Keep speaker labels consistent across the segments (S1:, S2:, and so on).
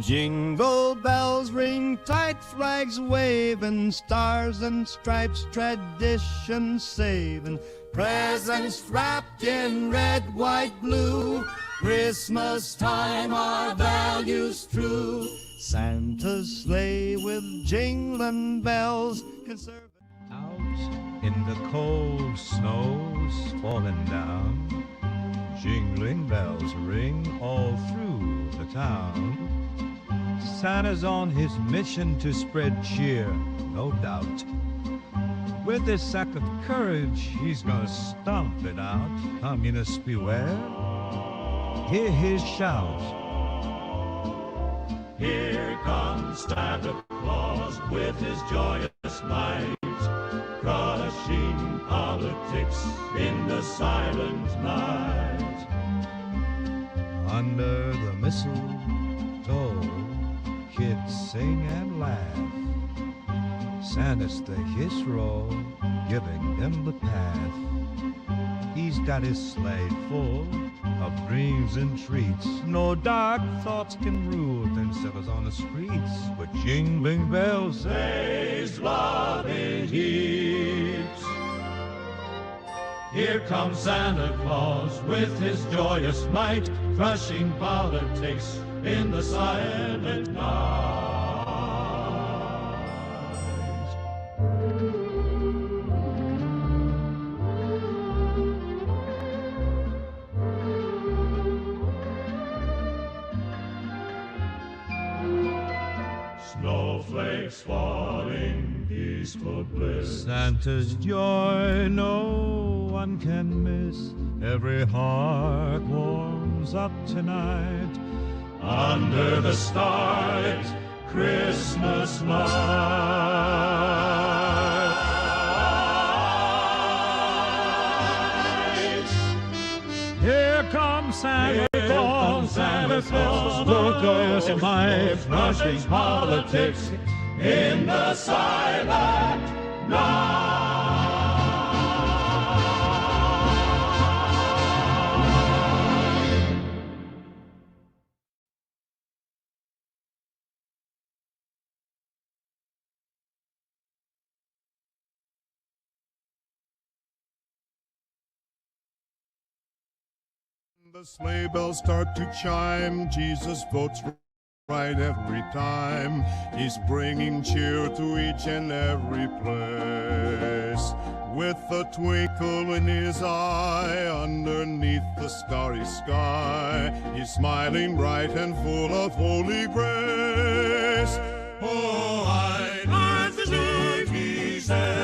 S1: Jingle bells ring tight, flags waving, stars and stripes, tradition saving, presents wrapped in red, white, blue. Christmas time, our values true. Santa's sleigh with jingling bells can serve.
S2: Out in the cold snows falling down, jingling bells ring all through the town. Santa's on his mission to spread cheer, no doubt. With this sack of courage, he's gonna stomp it out. Communists beware, hear his shout.
S3: Here comes Santa Claus with his joyous might, crushing politics in the silent night.
S2: Under the mistletoe, kids sing and laugh. Santa's the hero, giving them the path. He's got his sleigh full of dreams and treats. No dark thoughts can rule themselves on the streets. But jingling bells
S3: There's love in heaps. Here comes Santa Claus with his joyous might, crushing politics in the silent night. Snowflakes falling, peaceful bliss.
S2: Santa's joy no one can miss. Every heart warms up tonight
S3: Under the starlit Christmas night.
S2: Here comes Santa Claus,
S3: Santa Claus,
S2: with joyous might,
S3: crushing politics in the silent night.
S4: The sleigh bells start to chime, Jesus votes right every time. He's bringing cheer to each and every place. With a twinkle in his eye, underneath the starry sky, he's smiling bright and full of holy grace. Oh, I believe he said,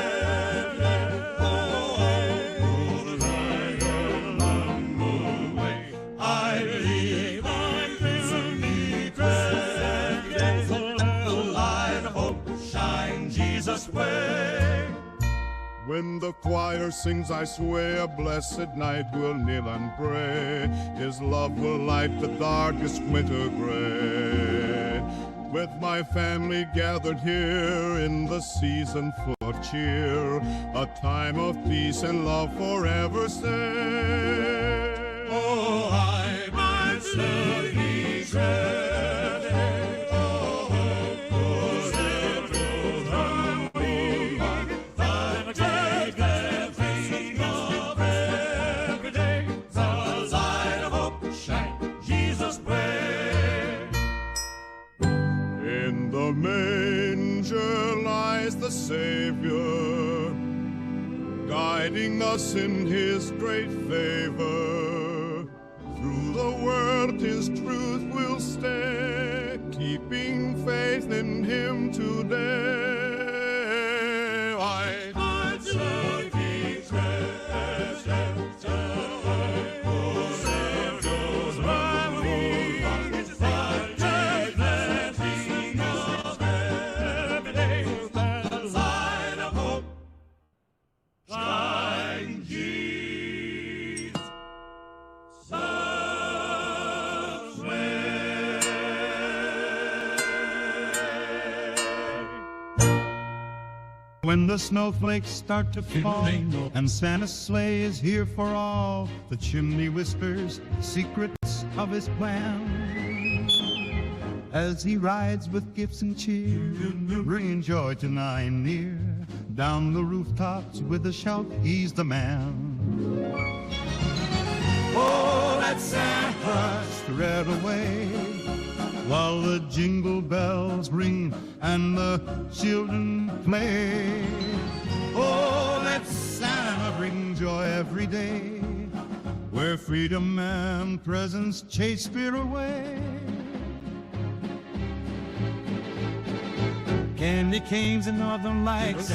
S4: when the choir sings, I swear, a blessed night we'll kneel and pray. His love will light the darkest winter gray. With my family gathered here in the season full of cheer, a time of peace and love forever stay. Oh, I believe he said, the Savior, guiding us in his great favor. Through the world his truth will stay, keeping faith in him today. I believe he said,
S1: when the snowflakes start to fall and Santa's sleigh is here for all, the chimney whispers secrets of his plan. as he rides with gifts and cheer, bringing joy to nigh and near. Down the rooftops with a shout, he's the man. Oh, let Santa brush the red away, while the jingle bells ring and the children play. Oh, let Santa bring joy every day, where freedom and presence chase fear away. Candy canes and northern lights,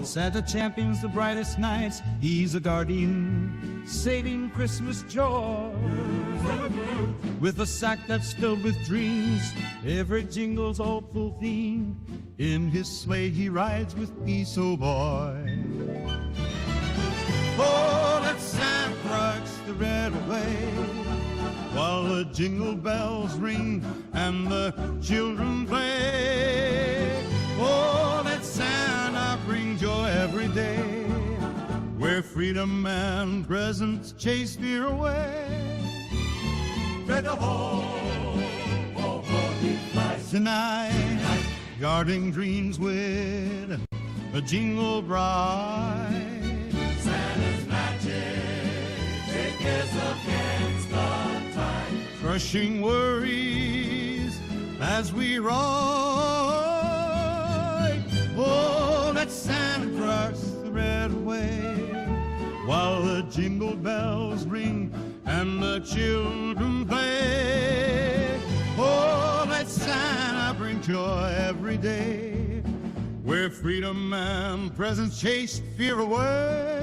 S1: Santa champions the brightest nights. He's a guardian, saving Christmas joy. With a sack that's filled with dreams, every jingle's hopeful theme. In his sleigh he rides with peace, oh boy. Oh, let Santa brush the red away, while the jingle bells ring and the children play. Oh, let Santa bring joy every day, where freedom and presence chase fear away. Tread the hall, oh, he flies tonight, guarding dreams with a jingle bright.
S3: Santa's magic is against the tide,
S1: Crushing worries as we ride. Oh, let Santa brush the red away, while the jingle bells ring and the children play. Oh, let Santa bring joy every day, where freedom and presence chase fear away.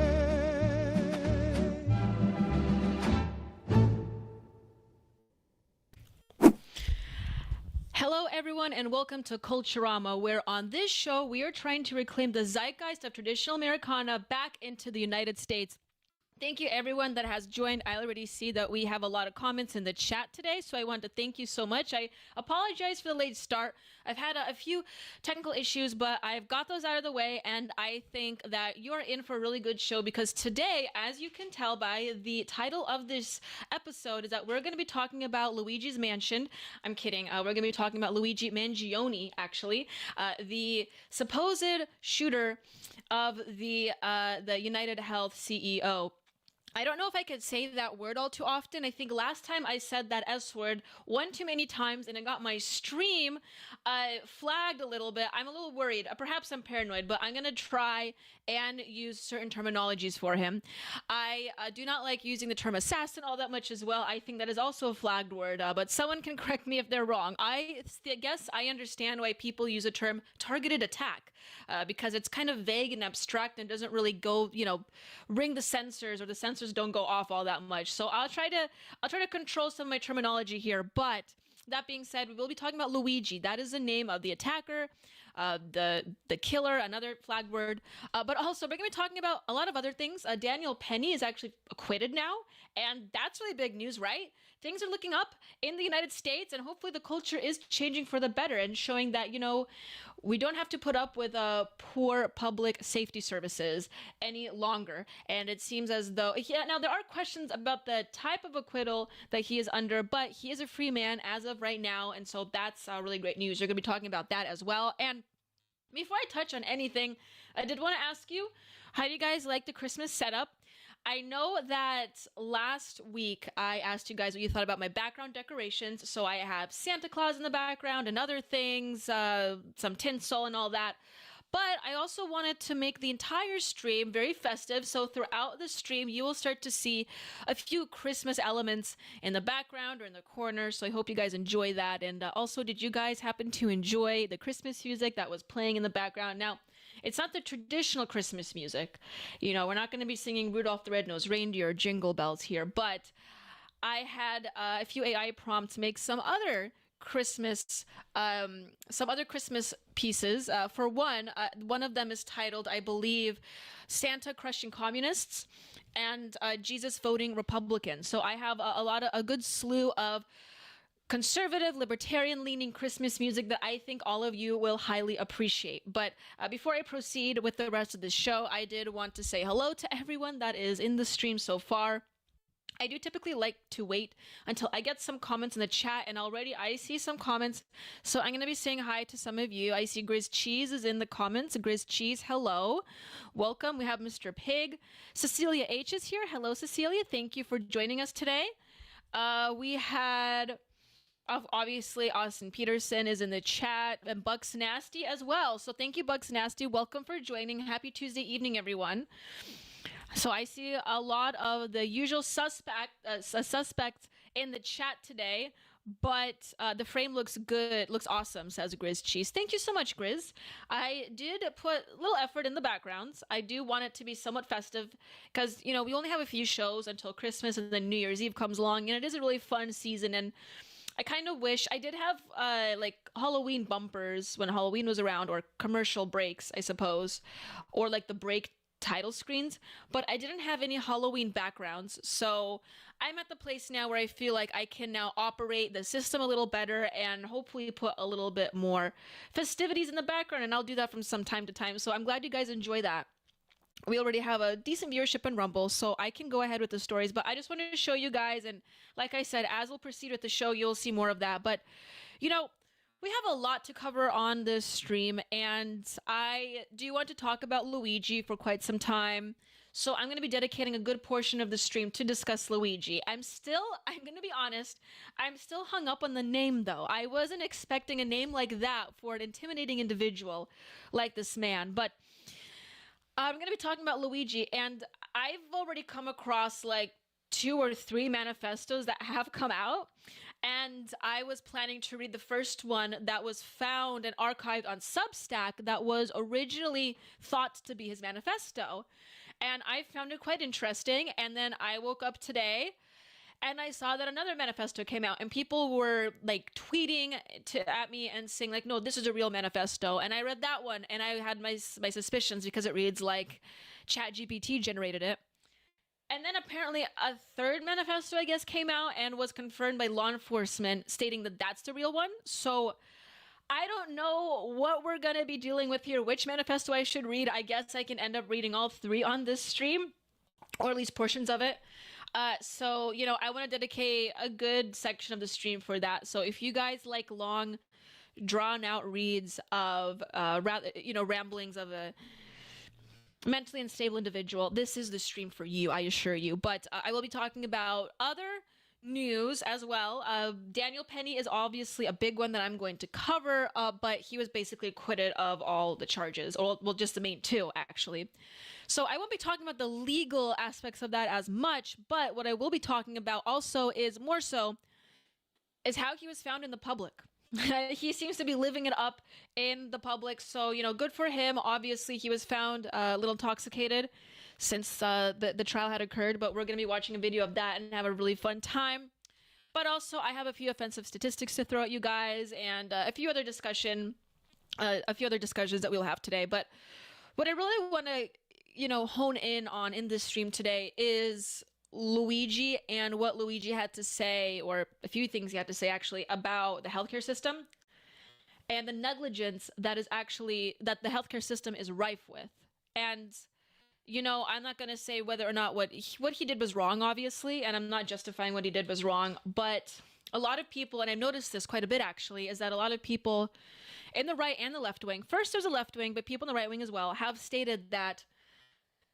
S5: Hello, everyone, and welcome to Culturama, where on this show we are trying to reclaim the zeitgeist of traditional Americana back into the United States. Thank you, everyone that has joined. I already see that we have a lot of comments in the chat today, so I want to thank you so much. I apologize for the late start. I've had a few technical issues, but I've got those out of the way, and I think that you're in for a really good show, because today, as you can tell by the title of this episode, is that we're going to be talking about Luigi's Mansion. I'm kidding. We're going to be talking about Luigi Mangione, actually, the supposed shooter of the UnitedHealth CEO. I don't know if I could say that word all too often. I think last time I said that S word one too many times and it got my stream flagged a little bit. I'm a little worried. Perhaps I'm paranoid, but I'm going to try and use certain terminologies for him. I do not like using the term assassin all that much as well. I think that is also a flagged word, but someone can correct me if they're wrong. I guess I understand why people use the term targeted attack, because it's kind of vague and abstract and doesn't really go, ring the sensors, or the sensors don't go off all that much. So I'll try to control some of my terminology here. But that being said, we will be talking about Luigi. That is the name of the attacker, the killer, another flag word. But also, we're going to be talking about a lot of other things. Daniel Penny is actually acquitted now, and that's really big news, right? Things are looking up in the United States, and hopefully the culture is changing for the better and showing that, we don't have to put up with poor public safety services any longer. And it seems as though, now there are questions about the type of acquittal that he is under, but he is a free man as of right now. And so that's really great news. You're going to be talking about that as well. And before I touch on anything, I did want to ask you, how do you guys like the Christmas setup? I know that last week I asked you guys what you thought about my background decorations. So I have Santa Claus in the background and other things, some tinsel and all that. But I also wanted to make the entire stream very festive. So throughout the stream, you will start to see a few Christmas elements in the background or in the corner. So I hope you guys enjoy that. And also, did you guys happen to enjoy the Christmas music that was playing in the background? Now, it's not the traditional Christmas music. We're not going to be singing Rudolph the Red-Nosed Reindeer or Jingle Bells here, but I had a few AI prompts make some other Christmas pieces. For one of them is titled, I believe, Santa Crushing Communists and Jesus Voting Republicans. So I have a good slew of conservative, libertarian-leaning Christmas music that I think all of you will highly appreciate. But before I proceed with the rest of the show, I did want to say hello to everyone that is in the stream so far. I do typically like to wait until I get some comments in the chat, and already I see some comments. So I'm going to be saying hi to some of you. I see Grizz Cheese is in the comments. Grizz Cheese, hello. Welcome. We have Mr. Pig. Cecilia H is here. Hello, Cecilia. Thank you for joining us today. We had, obviously, Austin Peterson is in the chat, and Bucks Nasty as well. So thank you, Bucks Nasty. Welcome for joining. Happy Tuesday evening, everyone. So I see a lot of the usual suspects in the chat today, but the frame looks good, looks awesome, says Grizz Cheese. Thank you so much, Grizz. I did put a little effort in the backgrounds. I do want it to be somewhat festive because, you know, we only have a few shows until Christmas, and then New Year's Eve comes along, and it is a really fun season. And I kind of wish I did have like Halloween bumpers when Halloween was around, or commercial breaks, I suppose, or like the break title screens, but I didn't have any Halloween backgrounds. So I'm at the place now where I feel like I can now operate the system a little better and hopefully put a little bit more festivities in the background, and I'll do that from some time to time. So I'm glad you guys enjoy that. We already have a decent viewership in Rumble, so I can go ahead with the stories, but I just wanted to show you guys, and like I said, as we'll proceed with the show, you'll see more of that. But, you know, we have a lot to cover on this stream, and I do want to talk about Luigi for quite some time. So I'm going to be dedicating a good portion of the stream to discuss Luigi. I'm going to be honest, I'm still hung up on the name though. I wasn't expecting a name like that for an intimidating individual like this man, but I'm going to be talking about Luigi, and I've already come across like 2 or 3 manifestos that have come out, and I was planning to read the first one that was found and archived on Substack that was originally thought to be his manifesto, and I found it quite interesting. And then I woke up today and I saw that another manifesto came out, and people were like tweeting at me and saying like, no, this is a real manifesto. And I read that one, and I had my suspicions because it reads like ChatGPT generated it. And then apparently a third manifesto, I guess, came out and was confirmed by law enforcement stating that that's the real one. So I don't know what we're going to be dealing with here, which manifesto I should read. I guess I can end up reading all 3 on this stream, or at least portions of it. So, you know, I want to dedicate a good section of the stream for that. So if you guys like long, drawn out reads of, ramblings of a mentally unstable individual, this is the stream for you, I assure you. But I will be talking about other news as well. Daniel Penny is obviously a big one that I'm going to cover, but he was basically acquitted of all the charges, or well, just the main 2 actually. So I won't be talking about the legal aspects of that as much, but what I will be talking about also is more so is how he was found in the public. He seems to be living it up in the public, so, you know, good for him. Obviously, he was found a little intoxicated since the trial had occurred, but we're going to be watching a video of that and have a really fun time. But also, I have a few offensive statistics to throw at you guys, and a few other discussions that we'll have today. But what I really want to, you know, hone in on in this stream today is Luigi and what Luigi had to say, or a few things he had to say actually, about the healthcare system and the negligence that the healthcare system is rife with. And, you know, I'm not going to say whether or not what he did was wrong, obviously, and I'm not justifying what he did was wrong, but a lot of people, and I've noticed this quite a bit actually, is that a lot of people in the right and the left wing, first there's a left wing, but people in the right wing as well, have stated that,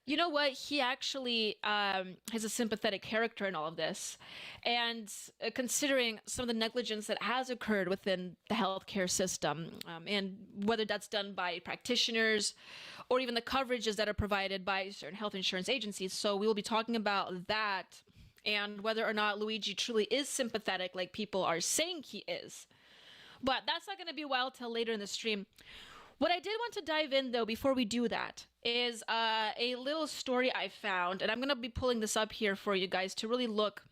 S5: you know what, he actually has a sympathetic character in all of this. And considering some of the negligence that has occurred within the healthcare system, and whether that's done by practitioners or even the coverages that are provided by certain health insurance agencies. So we will be talking about that, and whether or not Luigi truly is sympathetic like people are saying he is. But that's not going to be a while till later in the stream. What I did want to dive in, though, before we do that, is a little story I found, and I'm going to be pulling this up here for you guys to really look,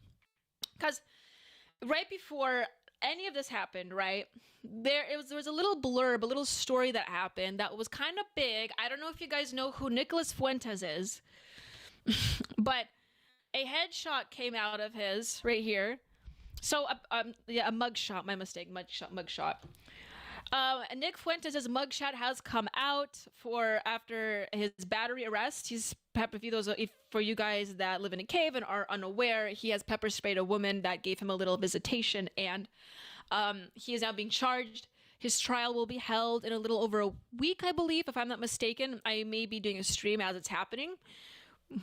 S5: because right before any of this happened, right, there was a little blurb, a little story that happened that was kind of big. I don't know if you guys know who Nicholas Fuentes is, but a headshot came out of his right here. So, a mugshot, my mistake, mugshot. Nick Fuentes' mugshot has come out for after his battery arrest. He's for you guys that live in a cave and are unaware, he has pepper sprayed a woman that gave him a little visitation, and he is now being charged. His trial will be held in a little over a week, I believe, if I'm not mistaken. I may be doing a stream as it's happening.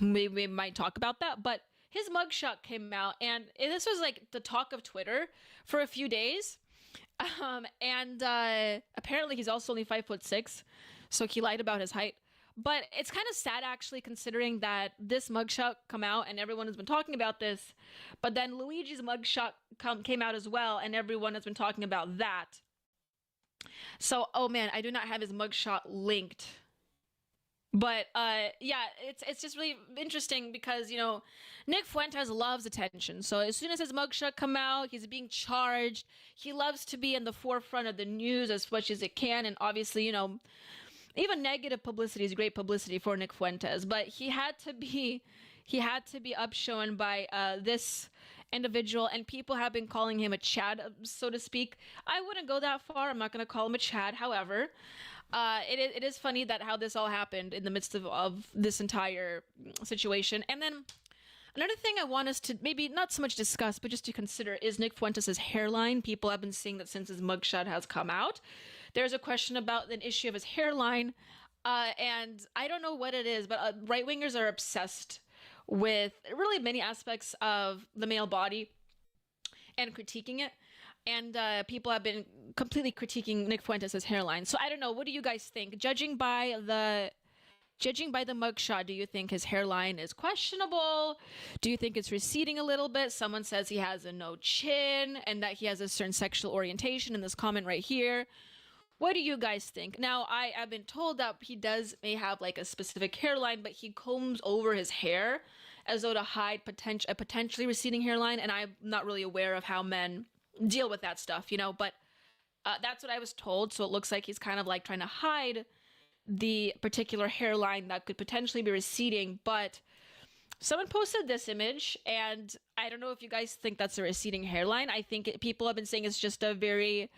S5: We might talk about that, but his mugshot came out, and this was like the talk of Twitter for a few days. Apparently he's also only 5'6", so he lied about his height. But it's kind of sad, actually, considering that this mugshot come out and everyone has been talking about this. But then Luigi's mugshot came out as well, and everyone has been talking about that. So, oh man, I do not have his mugshot linked. But yeah, it's just really interesting because, you know, Nick Fuentes loves attention. So as soon as his mugshot come out, he's being charged. He loves to be in the forefront of the news as much as it can. And obviously, you know, even negative publicity is great publicity for Nick Fuentes. But he had to be upshown by this individual, and people have been calling him a Chad, so to speak. I wouldn't go that far. I'm not going to call him a Chad. However, it is funny that how this all happened in the midst of this entire situation. And then another thing I want us to maybe not so much discuss, but just to consider is Nick Fuentes' hairline. People have been saying that since his mugshot has come out, there's a question about an issue of his hairline. And I don't know what it is, but right-wingers are obsessed with really many aspects of the male body and critiquing it. And people have been completely critiquing Nick Fuentes' hairline. So I don't know. What do you guys think? Judging by the mugshot, do you think his hairline is questionable? Do you think it's receding a little bit? Someone says he has a no chin and that he has a certain sexual orientation in this comment right here. What do you guys think? Now, I have been told that he may have like a specific hairline, but he combs over his hair as though to hide a potentially receding hairline. And I'm not really aware of how men deal with that stuff, you know, but that's what I was told. So it looks like he's kind of like trying to hide the particular hairline that could potentially be receding. But someone posted this image, and I don't know if you guys think that's a receding hairline. I think people have been saying it's just a very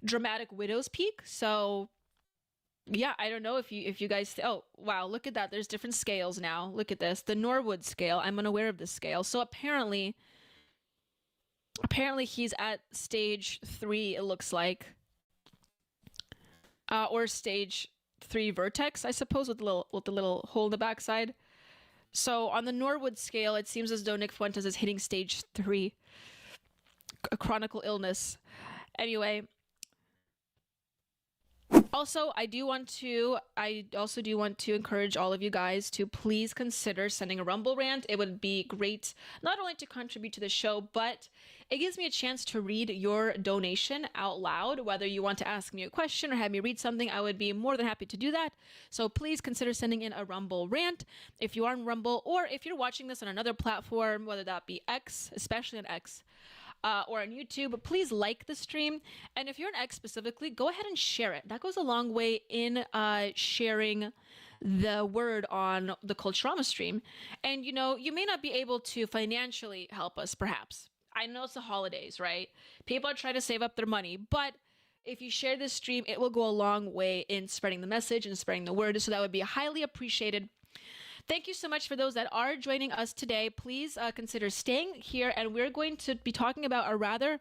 S5: dramatic widow's peak. So yeah, I don't know if you guys oh wow, look at that, there's different scales now. Look at this, the Norwood scale. I'm unaware of this scale. So apparently he's at stage 3, it looks like, or stage 3 vertex, I suppose, with the little hole in the backside. So on the Norwood scale, it seems as though Nick Fuentes is hitting stage 3, a chronic illness. Anyway, also I also do want to encourage all of you guys to please consider sending a Rumble rant. It would be great not only to contribute to the show, but it gives me a chance to read your donation out loud. Whether you want to ask me a question or have me read something, I would be more than happy to do that. So please consider sending in a Rumble rant if you are on Rumble, or if you're watching this on another platform, whether that be X, especially on X, or on YouTube. Please like the stream. And if you're on X specifically, go ahead and share it. That goes a long way in sharing the word on the Culturama stream. And, you know, you may not be able to financially help us, perhaps. I know it's the holidays, right? People are trying to save up their money, but if you share this stream, it will go a long way in spreading the message and spreading the word. So that would be highly appreciated. Thank you so much for those that are joining us today. Please consider staying here, and we're going to be talking about a rather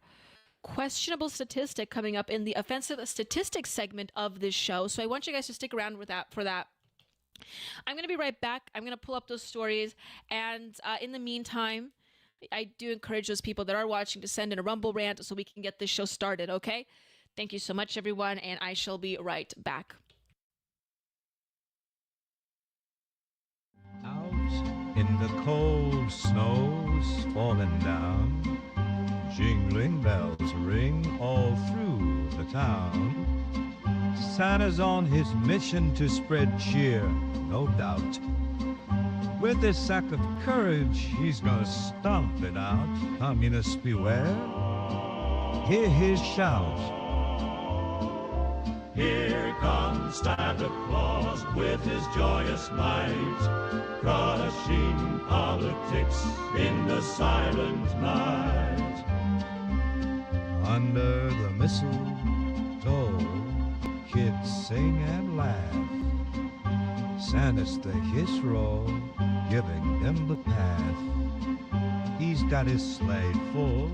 S5: questionable statistic coming up in the offensive statistics segment of this show. So I want you guys to stick around for that. I'm going to be right back. I'm going to pull up those stories, and in the meantime, I do encourage those people that are watching to send in a Rumble rant so we can get this show started, okay? Thank you so much, everyone, and I shall be right back.
S2: Out in the cold snows falling down, jingling bells ring all through the town. Santa's on his mission to spread cheer, no doubt. With this sack of courage, he's gonna stomp it out. Communists beware, hear his shout.
S3: Here comes Santa Claus with his joyous might, crushing politics in the silent night.
S2: Under the mistletoe kids sing and laugh. Santa's the hero, giving them the path. He's got his sleigh full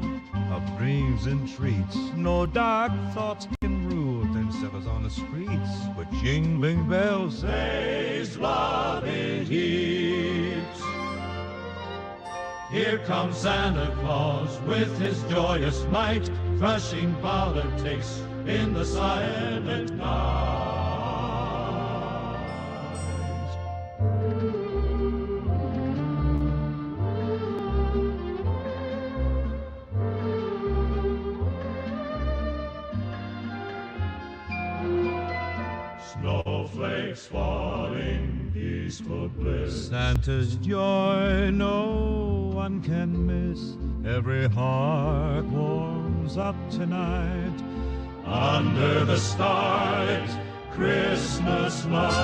S2: of dreams and treats. No dark thoughts can rule them settlers on the streets. But jingling bells
S3: Say's love in heaps. Here comes Santa Claus with his joyous might, crushing politics in the silent night. Snowflakes falling, peaceful bliss.
S2: Santa's joy no one can miss. Every heart warms up tonight
S3: Under the starlit Christmas light.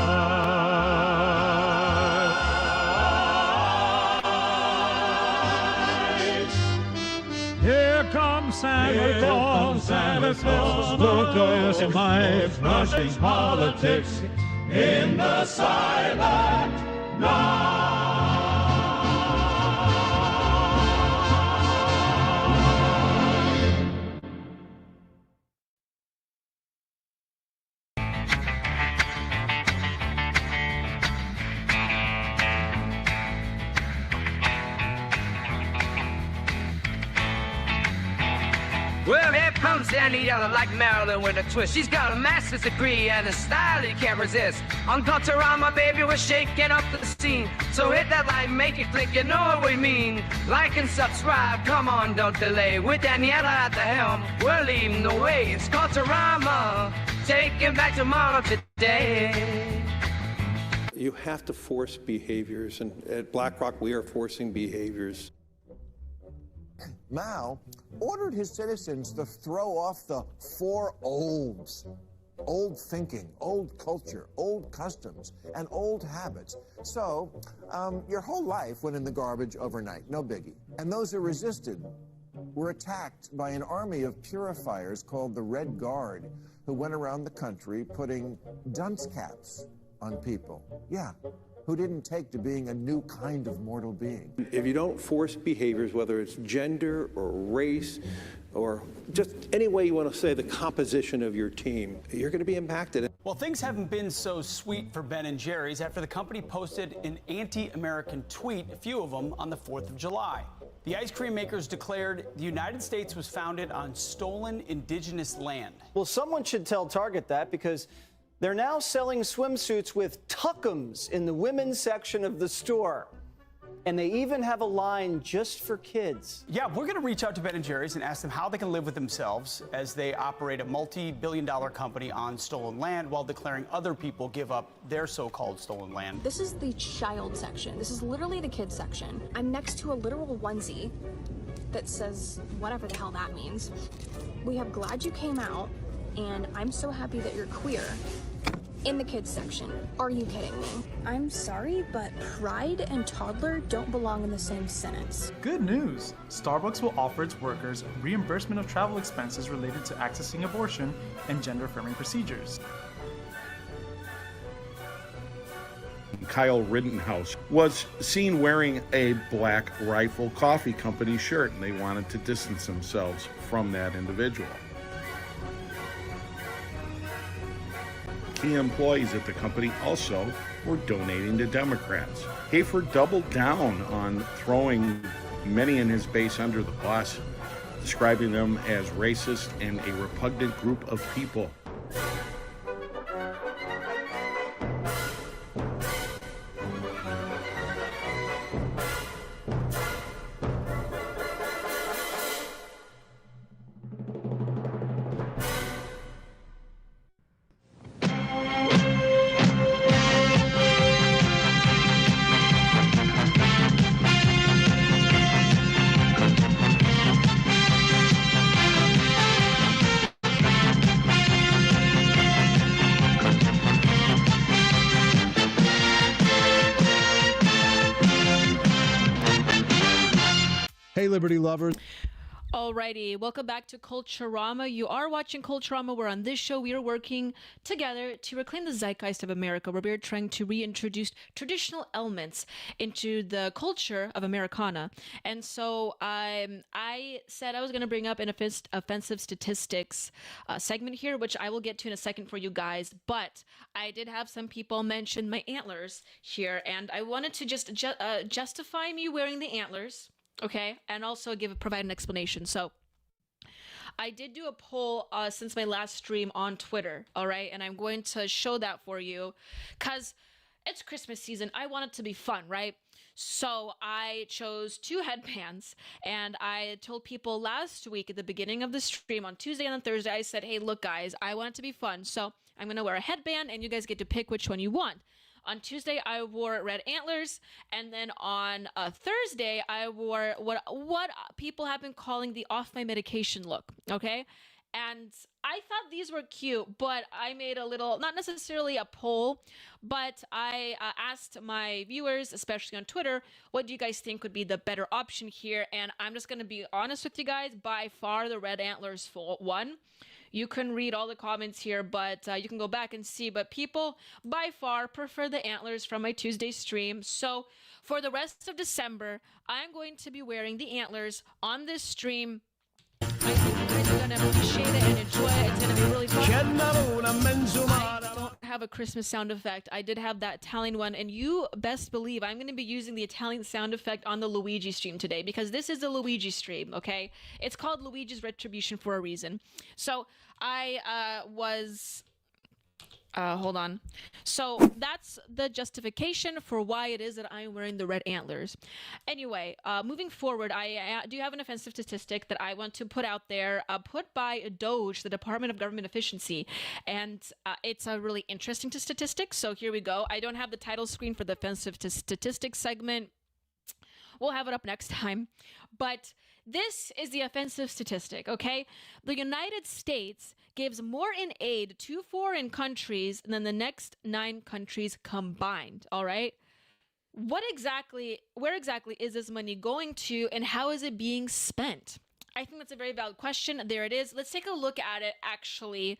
S2: Here comes Santa Claus,
S3: Santa Claus,
S2: the joyous might,
S3: crushing politics in the silent night.
S6: Well, here comes Danny Yellow like Marilyn with a twist. She's got a master's degree and a style you can't resist. On Culturama, baby, we're shaking up the scene. So hit that like, make it click, you know what we mean. Like and subscribe, come on, don't delay. With Daniela at the helm, we're leading the way. It's Culturama, taking back tomorrow today.
S7: You have to force behaviors, and at BlackRock, we are forcing behaviors.
S8: Mao ordered his citizens to throw off the 4 olds. Old thinking, old culture, old customs, and old habits. So, your whole life went in the garbage overnight, no biggie. And those who resisted were attacked by an army of purifiers called the Red Guard, who went around the country putting dunce caps on people. Yeah. Who didn't take to being a new kind of mortal being.
S7: If you don't force behaviors, whether it's gender or race or just any way you want to say the composition of your team, you're going to be impacted.
S9: Well, things haven't been so sweet for Ben & Jerry's after the company posted an anti-American tweet, a few of them, on the 4th of July. The ice cream makers declared the United States was founded on stolen indigenous land.
S10: Well, someone should tell Target that, because they're now selling swimsuits with tuckums in the women's section of the store. And they even have a line just for kids.
S9: Yeah, we're going to reach out to Ben & Jerry's and ask them how they can live with themselves as they operate a multi-billion-dollar company on stolen land while declaring other people give up their so-called stolen land.
S11: This is the child section. This is literally the kids section. I'm next to a literal onesie that says whatever the hell that means. We have glad you came out, and I'm so happy that you're queer. In the kids section. Are you kidding me? I'm sorry, but pride and toddler don't belong in the same sentence.
S12: Good news! Starbucks will offer its workers reimbursement of travel expenses related to accessing abortion and gender-affirming procedures.
S13: Kyle Rittenhouse was seen wearing a Black Rifle Coffee Company shirt, and they wanted to distance themselves from that individual. Key employees at the company also were donating to Democrats. Hayford doubled down on throwing many in his base under the bus, describing them as racist and a repugnant group of people.
S14: Hey, Liberty lovers.
S5: Alrighty, welcome back to Culturama. You are watching Culturama, where on this show we are working together to reclaim the zeitgeist of America, where we are trying to reintroduce traditional elements into the culture of Americana. And so I said I was going to bring up an offensive statistics segment here, which I will get to in a second for you guys. But I did have some people mention my antlers here, and I wanted to just justify me wearing the antlers. Okay, and also provide an explanation. So I did do a poll since my last stream on Twitter, all right? And I'm going to show that for you because it's Christmas season. I want it to be fun, right? So I chose 2 headbands, and I told people last week at the beginning of the stream on Tuesday and on Thursday, I said, hey, look, guys, I want it to be fun. So I'm going to wear a headband, and you guys get to pick which one you want. On Tuesday, I wore red antlers, and then on Thursday, I wore what people have been calling the off my medication look, okay? And I thought these were cute, but I made a little, not necessarily a poll, but I asked my viewers, especially on Twitter, what do you guys think would be the better option here? And I'm just going to be honest with you guys, by far the red antlers won. You can read all the comments here, but you can go back and see. But people, by far, prefer the antlers from my Tuesday stream. So for the rest of December, I'm going to be wearing the antlers on this stream. I think you guys are going to appreciate it and enjoy it. It's going to be really fun. I don't have a Christmas sound effect. I did have that Italian one, and you best believe I'm going to be using the Italian sound effect on the Luigi stream today, because this is the Luigi stream, okay? It's called Luigi's Retribution for a reason. So I hold on. So that's the justification for why it is that I'm wearing the red antlers. Anyway, moving forward, I do have an offensive statistic that I want to put out there, put by DOGE, the Department of Government Efficiency. And it's a really interesting statistic. So here we go. I don't have the title screen for the offensive statistics segment. We'll have it up next time. But this is the offensive statistic, okay? The United States gives more in aid to foreign countries than the next 9 countries combined, all right? Where exactly is this money going to, and how is it being spent? I think that's a very valid question. There it is. Let's take a look at it, actually.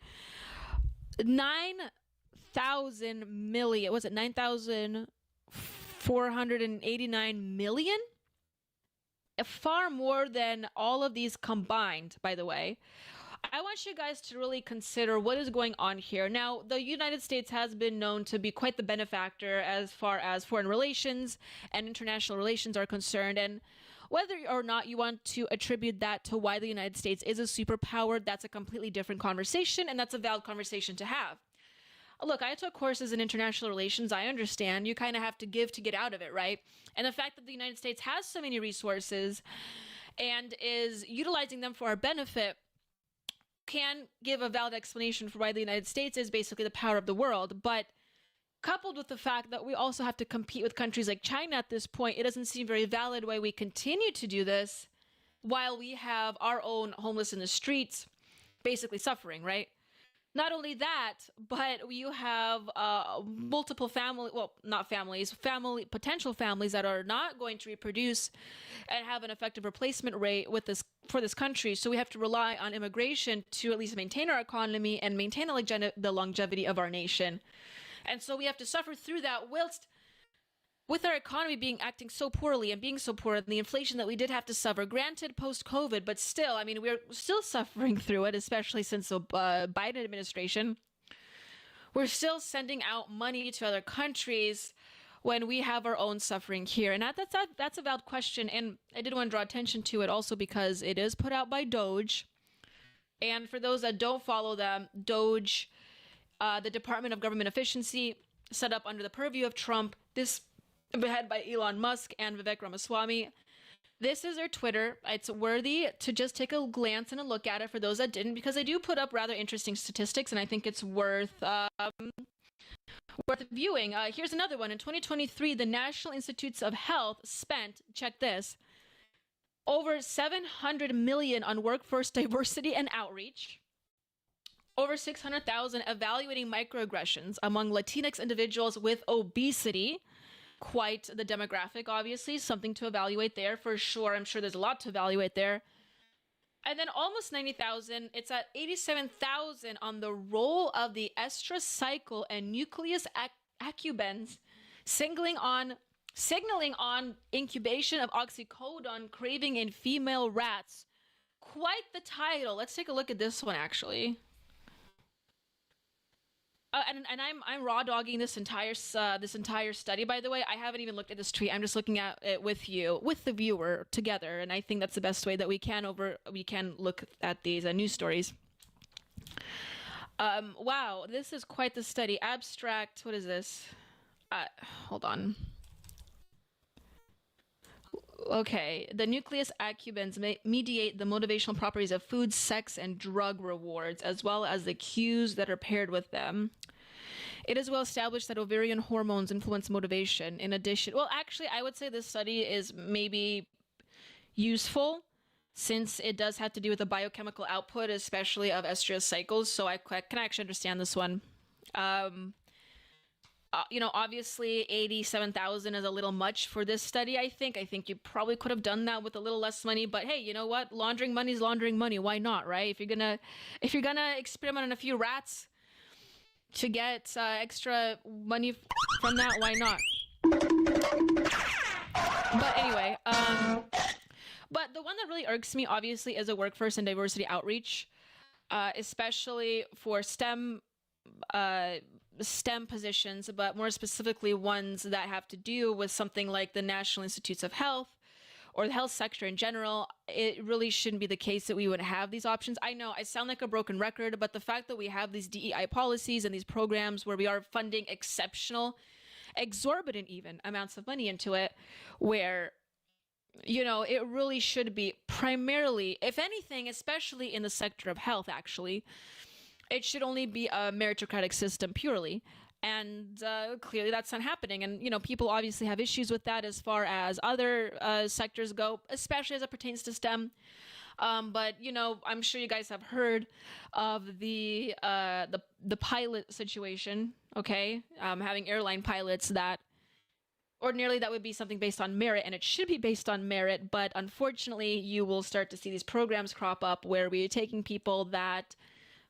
S5: 9,000 million, was it 9,489 million? Far more than all of these combined, by the way. I want you guys to really consider what is going on here. Now, the United States has been known to be quite the benefactor as far as foreign relations and international relations are concerned. And whether or not you want to attribute that to why the United States is a superpower, that's a completely different conversation, and that's a valid conversation to have. Look, I took courses in international relations. I understand you kind of have to give to get out of it, right? And the fact that the United States has so many resources and is utilizing them for our benefit can give a valid explanation for why the United States is basically the power of the world. But coupled with the fact that we also have to compete with countries like China at this point, it doesn't seem very valid why we continue to do this while we have our own homeless in the streets basically suffering, right? Not only that, but you have multiple potential families that are not going to reproduce and have an effective replacement rate for this country. So we have to rely on immigration to at least maintain our economy and maintain the longevity of our nation. And so we have to suffer through that whilst with our economy acting so poorly and being so poor, and the inflation that we did have to suffer, granted post-COVID, but still, I mean, we're still suffering through it, especially since the Biden administration. We're still sending out money to other countries when we have our own suffering here. And that's a valid question, and I did want to draw attention to it also because it is put out by DOGE. And for those that don't follow them, DOGE, the Department of Government Efficiency, set up under the purview of Trump, this head by Elon Musk and Vivek Ramaswamy. This is their Twitter. It's worthy to just take a glance and a look at it for those that didn't, because I do put up rather interesting statistics, and I think it's worth viewing. Here's another one. In 2023, the National Institutes of Health spent, check this, over $700 million on workforce diversity and outreach, over 600,000 evaluating microaggressions among Latinx individuals with obesity. Quite the demographic, obviously, something to evaluate there for sure. I'm sure there's a lot to evaluate there. And then almost 90,000, it's at 87,000 on the role of the estrous cycle and nucleus accumbens, signaling on incubation of oxycodone craving in female rats. Quite the title. Let's take a look at this one, actually. And I'm raw dogging this entire study. By the way, I haven't even looked at this tweet. I'm just looking at it with you, with the viewer, together. And I think that's the best way that we can look at these news stories. Wow, this is quite the study. Abstract. What is this? Hold on. Okay, the nucleus accumbens mediate the motivational properties of food, sex, and drug rewards, as well as the cues that are paired with them. It is well established that ovarian hormones influence motivation. In addition, well, actually, I would say this study is maybe useful since it does have to do with the biochemical output, especially of estrous cycles. So I can actually understand this one. Obviously 87,000 is a little much for this study. I think you probably could have done that with a little less money, but hey, you know what? Laundering money is laundering money. Why not, right? If you're gonna experiment on a few rats to get extra money from that, why not? But anyway, but the one that really irks me, obviously, is a workforce and diversity outreach, especially for STEM positions, but more specifically ones that have to do with something like the National Institutes of Health or the health sector in general. It really shouldn't be the case that we would have these options. I know I sound like a broken record, but the fact that we have these DEI policies and these programs where we are funding exorbitant even amounts of money into it, where it really should be primarily, if anything, especially in the sector of health, actually, it should only be a meritocratic system purely. And clearly that's not happening. And, people obviously have issues with that as far as other sectors go, especially as it pertains to STEM. But, I'm sure you guys have heard of the pilot situation, okay? Having airline pilots that ordinarily that would be something based on merit, and it should be based on merit. But unfortunately, you will start to see these programs crop up where we're taking people that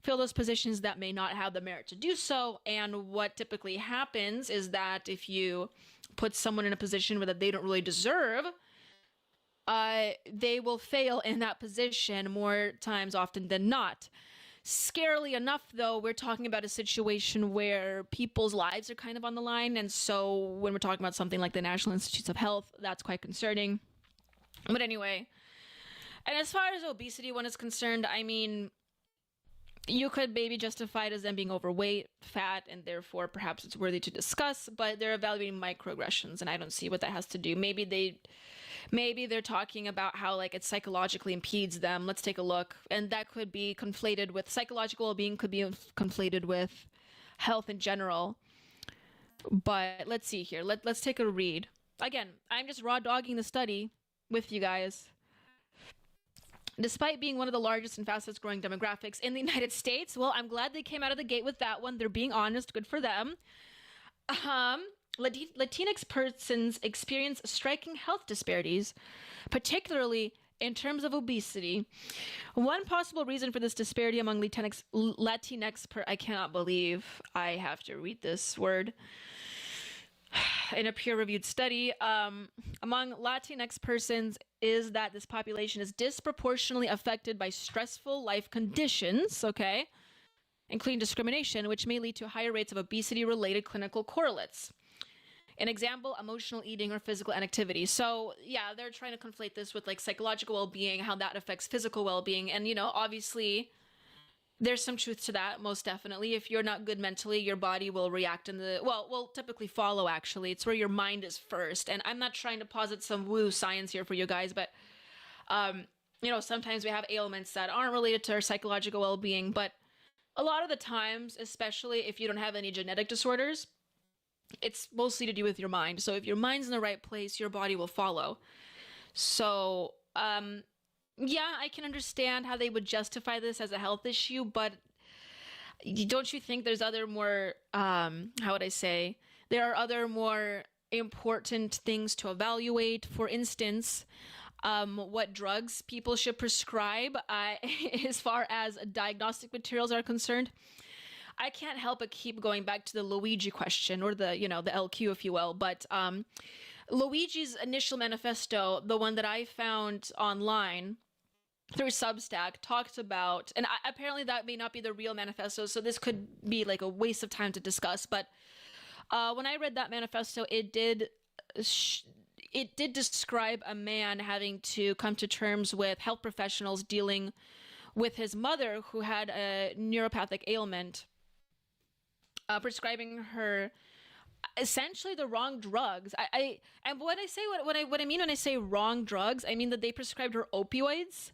S5: fill those positions that may not have the merit to do so. And what typically happens is that if you put someone in a position that they don't really deserve, they will fail in that position more times often than not. Scarily enough, though, we're talking about a situation where people's lives are kind of on the line. And so when we're talking about something like the National Institutes of Health, that's quite concerning. But anyway, and as far as obesity one is concerned, I mean, you could maybe justify it as them being overweight, fat, and therefore perhaps it's worthy to discuss, but they're evaluating microaggressions, and I don't see what that has to do. Maybe they're talking about how it psychologically impedes them. Let's take a look. And that could be conflated with psychological well-being, could be conflated with health in general. But let's see here. Let's take a read. Again, I'm just raw dogging the study with you guys. Despite being one of the largest and fastest growing demographics in the United States, well, I'm glad they came out of the gate with that one. They're being honest. Good for them. Latinx persons experience striking health disparities, particularly in terms of obesity. One possible reason for this disparity among Latinx I cannot believe I have to read this word. In a peer-reviewed study, among Latinx persons is that this population is disproportionately affected by stressful life conditions, okay, including discrimination, which may lead to higher rates of obesity-related clinical correlates. An example, emotional eating or physical inactivity. So, yeah, they're trying to conflate this with psychological well-being, how that affects physical well-being. And, obviously, there's some truth to that, most definitely. If you're not good mentally, your body will react will typically follow, actually. It's where your mind is first. And I'm not trying to posit some woo science here for you guys, but, sometimes we have ailments that aren't related to our psychological well-being. But a lot of the times, especially if you don't have any genetic disorders, it's mostly to do with your mind. So if your mind's in the right place, your body will follow. So, yeah, I can understand how they would justify this as a health issue, but don't you think there's other more, there are other more important things to evaluate? For instance, what drugs people should prescribe as far as diagnostic materials are concerned. I can't help but keep going back to the Luigi question, or the, the LQ, if you will. But Luigi's initial manifesto, the one that I found online through Substack, talks about, and apparently that may not be the real manifesto, so this could be like a waste of time to discuss. But when I read that manifesto, it did describe a man having to come to terms with health professionals dealing with his mother, who had a neuropathic ailment, prescribing her essentially the wrong drugs. And what I mean when I say wrong drugs, I mean that they prescribed her opioids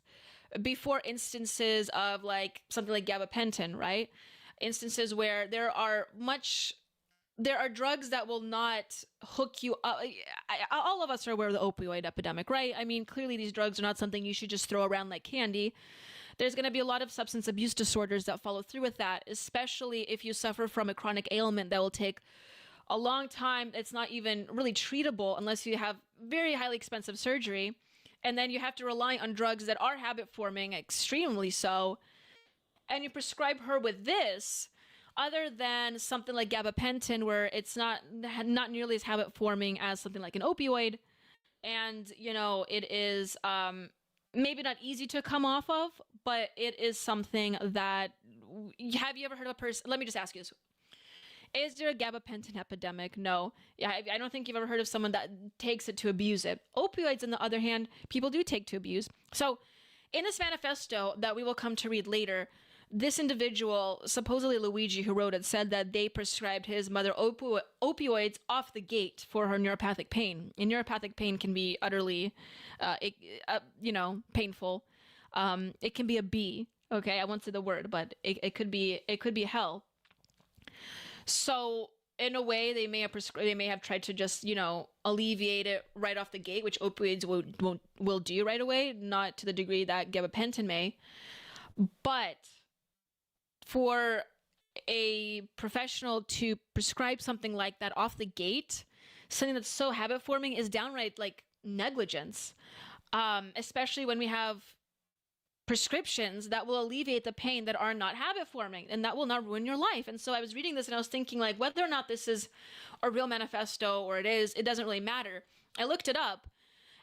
S5: before instances of like something like gabapentin, right? Instances where there are drugs that will not hook you up. All of us are aware of the opioid epidemic, right? I mean, clearly these drugs are not something you should just throw around like candy. There's going to be a lot of substance abuse disorders that follow through with that, especially if you suffer from a chronic ailment that will take a long time. It's not even really treatable unless you have very highly expensive surgery. And then you have to rely on drugs that are habit forming, extremely so. And you prescribe her with this, other than something like gabapentin, where it's not nearly as habit forming as something like an opioid. And, it is maybe not easy to come off of, but it is something that, have you ever heard of a person, let me just ask you this. Is there a gabapentin epidemic? No. Yeah, I don't think you've ever heard of someone that takes it to abuse it. Opioids, on the other hand, people do take to abuse. So in this manifesto that we will come to read later, this individual, supposedly Luigi, who wrote it, said that they prescribed his mother opioids off the gate for her neuropathic pain. And neuropathic pain can be utterly, painful. It can be a B. Okay, I won't say the word, but it could be hell. So in a way, they may have tried to just, alleviate it right off the gate, which opioids will do right away, not to the degree that gabapentin may. But for a professional to prescribe something like that off the gate, something that's so habit forming, is downright like negligence, especially when we have prescriptions that will alleviate the pain that are not habit forming and that will not ruin your life. And so I was reading this and I was thinking, like, whether or not this is a real manifesto or it doesn't really matter. I looked it up,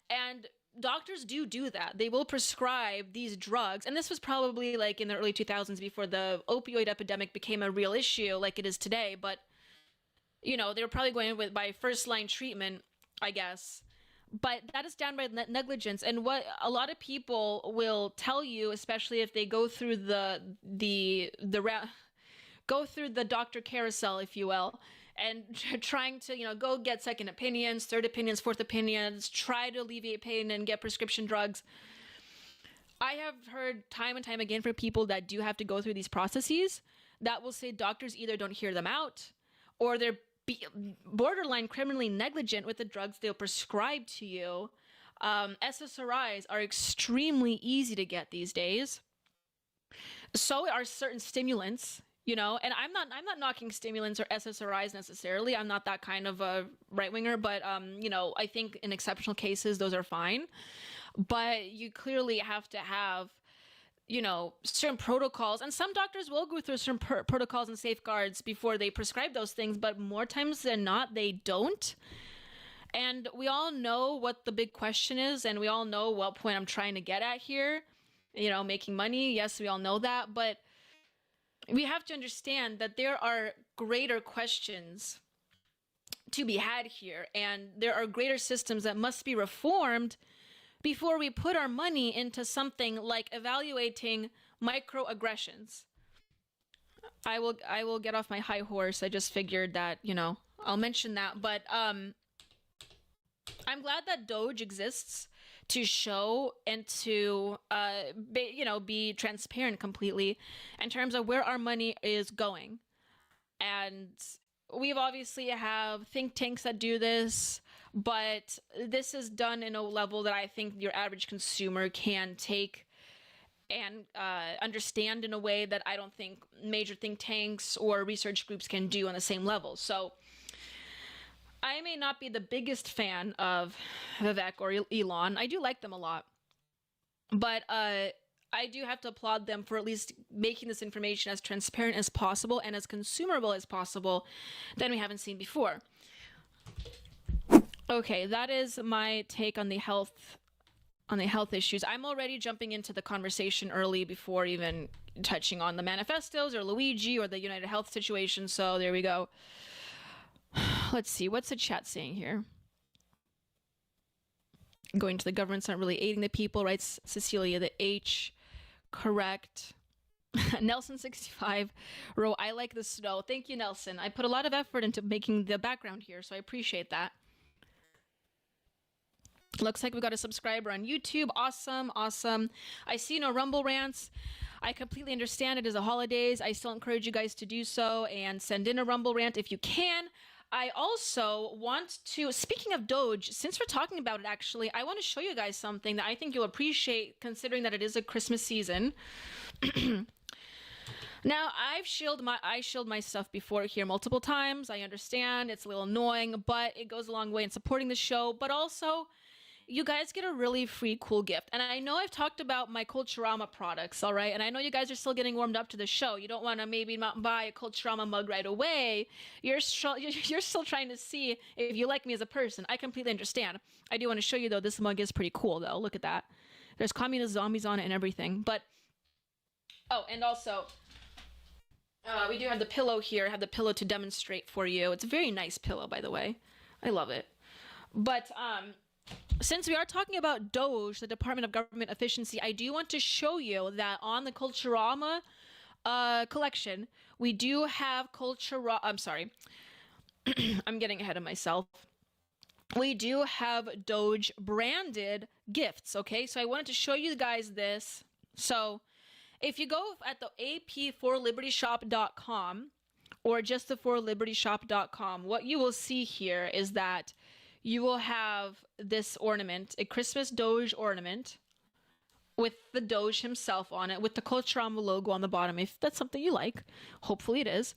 S5: and doctors do that. They will prescribe these drugs. And this was probably like in the early 2000s, before the opioid epidemic became a real issue like it is today. But, they were probably going by first line treatment, I guess. But that is downright negligence. And what a lot of people will tell you, especially if they go through go through the doctor carousel, if you will, and trying to, go get second opinions, third opinions, fourth opinions, try to alleviate pain and get prescription drugs. I have heard time and time again from people that do have to go through these processes that will say doctors either don't hear them out, or they're borderline criminally negligent with the drugs they'll prescribe to you. SSRIs are extremely easy to get these days. So are certain stimulants, and I'm not knocking stimulants or SSRIs necessarily. I'm not that kind of a right winger, but I think in exceptional cases those are fine. But you clearly have to have certain protocols, and some doctors will go through certain protocols and safeguards before they prescribe those things, but more times than not, they don't. And we all know what the big question is, and we all know what point I'm trying to get at here. Making money. Yes, we all know that, but we have to understand that there are greater questions to be had here, and there are greater systems that must be reformed before we put our money into something like evaluating microaggressions. I will get off my high horse. I just figured that, I'll mention that. But I'm glad that Doge exists to show and to, be transparent completely in terms of where our money is going. And we've obviously have think tanks that do this, but this is done in a level that I think your average consumer can take and understand in a way that I don't think major think tanks or research groups can do on the same level. So I may not be the biggest fan of Vivek or Elon. I do like them a lot. But I do have to applaud them for at least making this information as transparent as possible and as consumable as possible than we haven't seen before. Okay, that is my take on the health issues. I'm already jumping into the conversation early before even touching on the manifestos or Luigi or the UnitedHealth situation. So there we go. Let's see. What's the chat saying here? Going to the government's not really aiding the people, writes Cecilia. The H, correct. Nelson65 wrote, I like the snow. Thank you, Nelson. I put a lot of effort into making the background here, so I appreciate that. Looks like we got a subscriber on YouTube. Awesome, awesome. I see no Rumble rants. I completely understand it is the holidays. I still encourage you guys to do so and send in a Rumble rant if you can. I also want to, speaking of Doge, since we're talking about it actually, I want to show you guys something that I think you'll appreciate considering that it is a Christmas season. Now, I shield my stuff before here multiple times. I understand it's a little annoying, but it goes a long way in supporting the show. But also, you guys get a really free, cool gift. And I know I've talked about my Culturama products, all right? And I know you guys are still getting warmed up to the show. You don't want to maybe not buy a Culturama mug right away. You're still trying to see if you like me as a person. I completely understand. I do want to show you, though, this mug is pretty cool, though. Look at that. There's communist zombies on it and everything. But, oh, and also, we do have the pillow here. I have the pillow to demonstrate for you. It's a very nice pillow, by the way. I love it. But, since we are talking about DOGE, the Department of Government Efficiency, I do want to show you that on the Culturama collection, we do have I'm sorry. I'm getting ahead of myself. We do have DOGE branded gifts, okay? So I wanted to show you guys this. So if you go at the ap4libertyshop.com or just the 4libertyshop.com, what you will see here is that you will have this ornament, a Christmas Doge ornament with the Doge himself on it, with the Culturama logo on the bottom, if that's something you like. Hopefully it is.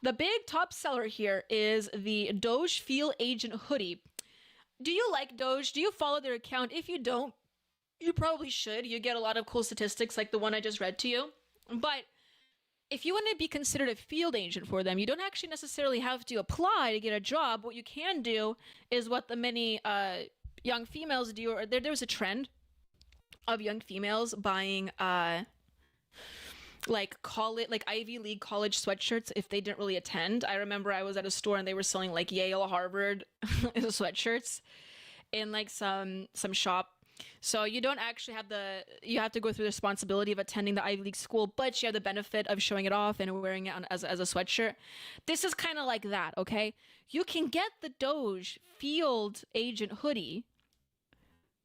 S5: The big top seller here is the Doge Field Agent hoodie. Do you like Doge? Do you follow their account? If you don't, you probably should. You get a lot of cool statistics like the one I just read to you. But if you want to be considered a field agent for them, you don't actually necessarily have to apply to get a job. What you can do is what the many young females do. Or there was a trend of young females buying like Ivy League college sweatshirts if they didn't really attend. I remember I was at a store and they were selling like Yale, Harvard sweatshirts in like some shop. So you don't actually have you have to go through the responsibility of attending the Ivy League school, but you have the benefit of showing it off and wearing it as a sweatshirt. This is kind of like that, okay? You can get the Doge Field Agent hoodie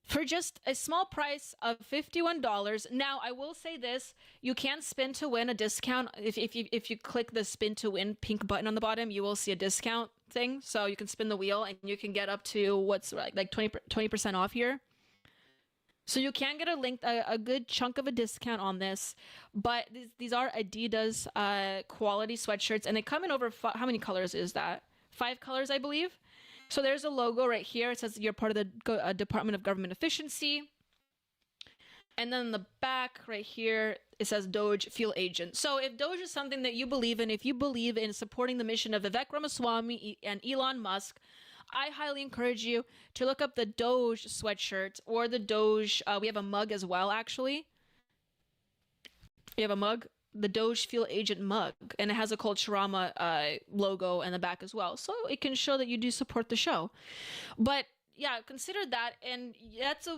S5: for just a small price of $51. Now, I will say this, you can spin to win a discount. If you click the spin to win pink button on the bottom, you will see a discount thing. So you can spin the wheel and you can get up to what's like 20% off here. So you can get a good chunk of a discount on this, but these are Adidas quality sweatshirts, and they come in over how many colors is that? 5 colors, I believe. So there's a logo right here. It says you're part of the Department of Government Efficiency, and then the back right here it says Doge Field Agent. So if Doge is something that you believe in, if you believe in supporting the mission of Vivek Ramaswamy and Elon Musk, I highly encourage you to look up the Doge sweatshirt or the Doge. We have a mug as well, actually. We have a mug, the Doge Field Agent mug, and it has a Culturama logo in the back as well. So it can show that you do support the show. But yeah, consider that. And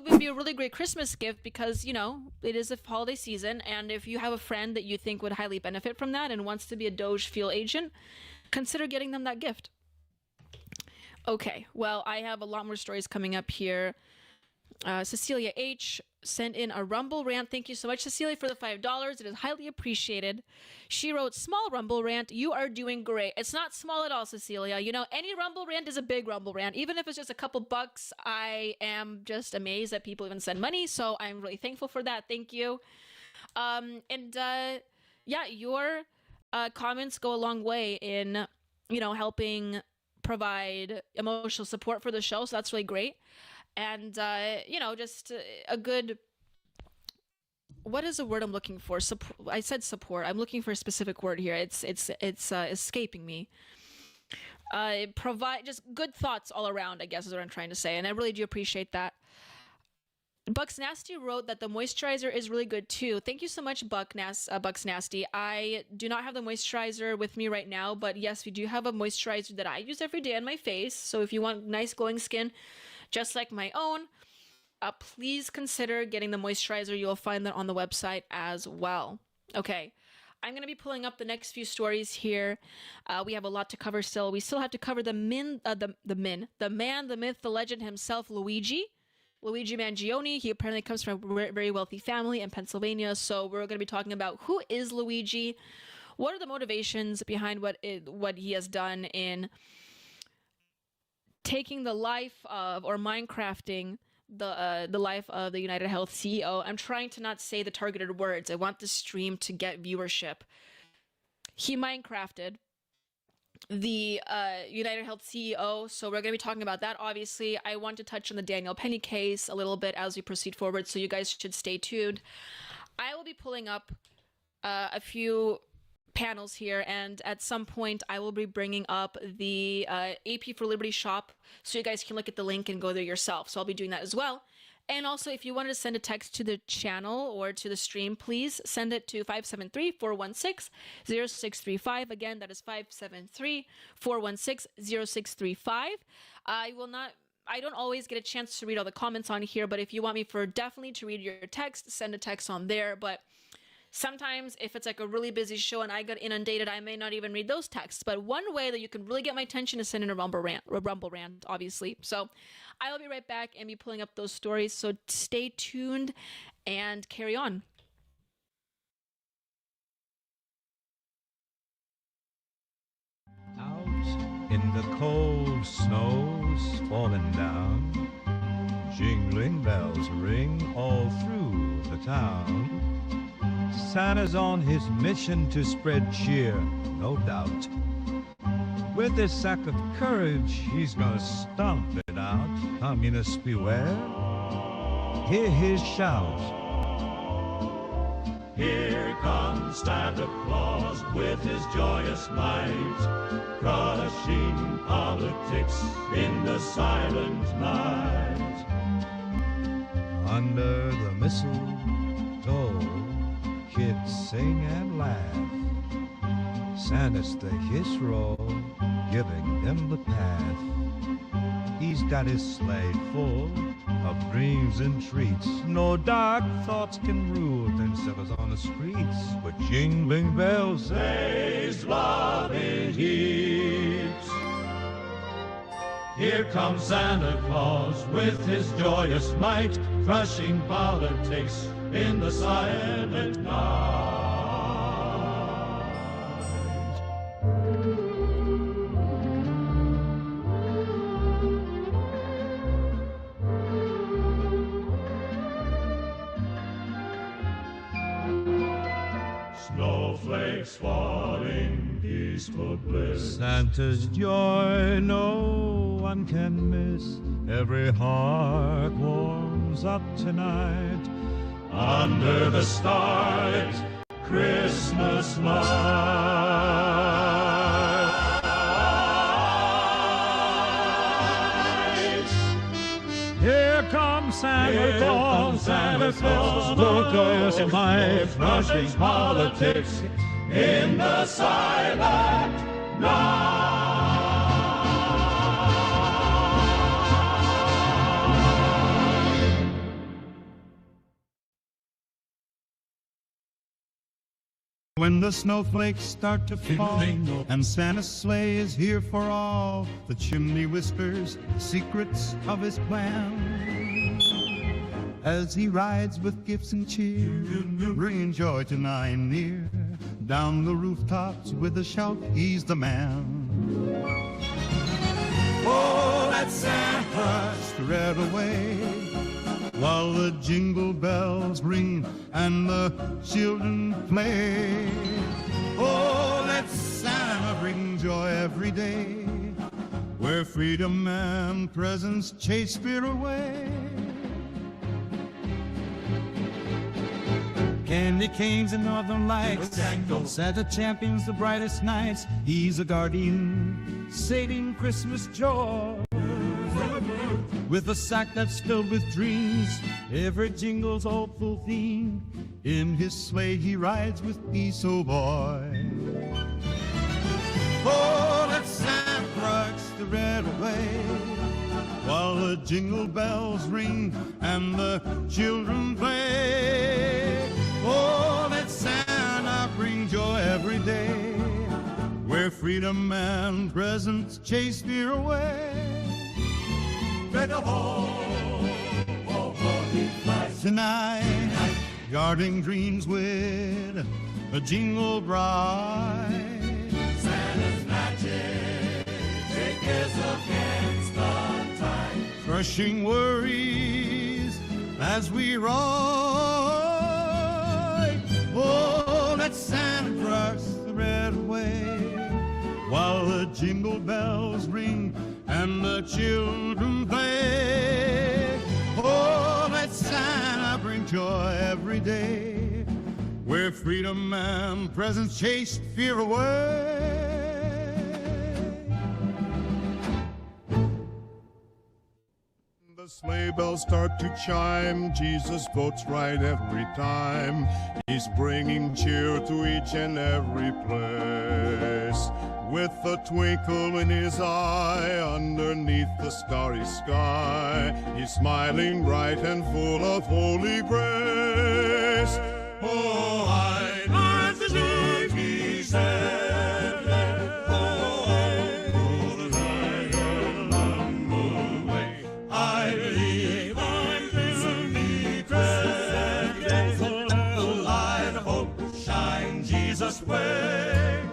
S5: would be a really great Christmas gift because, you know, it is a holiday season. And if you have a friend that you think would highly benefit from that and wants to be a Doge Field Agent, consider getting them that gift. Okay, well, I have a lot more stories coming up here. Cecilia H. sent in a Rumble rant. Thank you so much, Cecilia, for the $5. It is highly appreciated. She wrote, small Rumble rant, you are doing great. It's not small at all, Cecilia. You know, any Rumble rant is a big Rumble rant. Even if it's just a couple bucks, I am just amazed that people even send money. So I'm really thankful for that. Thank you. Yeah, your comments go a long way in, you know, helping provide emotional support for the show, so that's really great. And you know, just a good, what is the word I'm looking for? I said support. I'm looking for a specific word here. It's escaping me. Provide just good thoughts all around, I guess is what I'm trying to say, and I really do appreciate that. Bucks Nasty wrote that the moisturizer is really good too. Thank you so much, Bucks Nasty. I do not have the moisturizer with me right now, but yes, we do have a moisturizer that I use every day on my face. So if you want nice glowing skin, just like my own, please consider getting the moisturizer. You'll find that on the website as well. Okay. I'm going to be pulling up the next few stories here. We have a lot to cover still. We still have to cover the man, the myth, the legend himself, Luigi Mangione. He apparently comes from a very wealthy family in Pennsylvania. So we're going to be talking about who is Luigi, what are the motivations behind what he has done in taking the life of, or Minecrafting the life of the UnitedHealth CEO. I'm trying to not say the targeted words. I want the stream to get viewership. He Minecrafted the UnitedHealth CEO, so we're going to be talking about that. Obviously, I want to touch on the Daniel Penny case a little bit as we proceed forward, so you guys should stay tuned. I will be pulling up a few panels here, and at some point I will be bringing up the AP for Liberty shop so you guys can look at the link and go there yourself. So I'll be doing that as well. And also, if you wanted to send a text to the channel or to the stream, please send it to 573-416-0635. Again, that is 573-416-0635. I don't always get a chance to read all the comments on here, but if you want me definitely to read your text, send a text on there. But sometimes if it's like a really busy show and I get inundated, I may not even read those texts. But one way that you can really get my attention is sending a Rumble rant, obviously. So I will be right back and be pulling up those stories. So stay tuned and carry on.
S2: Out in the cold snows falling down, jingling bells ring all through the town. Santa's on his mission to spread cheer, no doubt. With this sack of courage, he's gonna stomp it out. Communists beware, hear his shout.
S3: Here comes Santa Claus with his joyous might, crushing politics in the silent night.
S2: Under the mistletoe, kids sing and laugh. Santa's the hero, giving them the path. He's got his sleigh full of dreams and treats. No dark thoughts can rule themselves on the streets. But jingling bells
S3: raise love in heaps. Here comes Santa Claus with his joyous might, crushing politics in the silent night. Snowflakes falling, peaceful bliss.
S2: Santa's joy no one can miss. Every heart warms up tonight.
S3: Under the stars, Christmas lights.
S2: Here comes Santa Claus,
S3: Santa Claus,
S2: so joyous in life,
S3: crushing politics in the silent night.
S1: When the snowflakes start to fall and Santa's sleigh is here for all, the chimney whispers secrets of his plan. As he rides with gifts and cheer, bringing joy to nigh and near, down the rooftops with a shout, he's the man. Oh, let Santa strut away, while the jingle bells ring and the children play. Oh, let Santa bring joy every day, where freedom and presence chase fear away. Candy canes and northern lights, Santa champions the brightest nights. He's a guardian, saving Christmas joy. With a sack that's filled with dreams, every jingle's hopeful theme. In his sleigh he rides with peace, oh boy. Oh, let Santa cracks the red away, while the jingle bells ring and the children play. Oh, let Santa bring joy every day, where freedom and presence chase fear away. Tonight, guarding dreams with a jingle bright. Santa's magic is against the tide, crushing worries as we ride. Oh, let Santa cross the red way, while the jingle bells ring and the children play. Oh, let Santa bring joy every day, where freedom and presence chase fear away. The sleigh bells start to chime, Jesus votes right every time. He's bringing cheer to each and every place. With a twinkle in his eye, underneath the starry sky, he's smiling bright and full of holy grace. Oh, I believe he said, I believe I'm beneath the light of hope shine Jesus' way.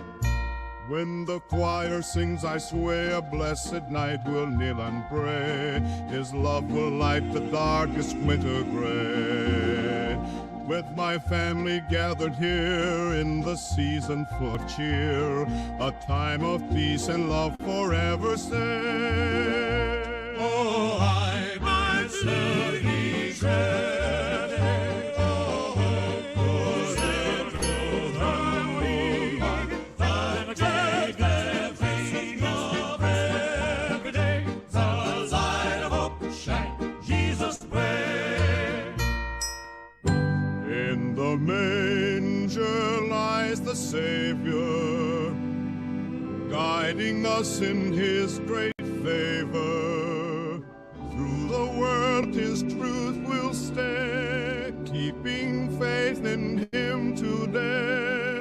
S1: When the choir sings, I swear, a blessed night we'll kneel and pray. His love will light the darkest winter gray. With my family gathered here in the season full of cheer, a time of peace and love forever stay. Oh, I believe he said, the manger lies the Savior, guiding us in his great favor. Through the world his truth will stay, keeping faith in him today.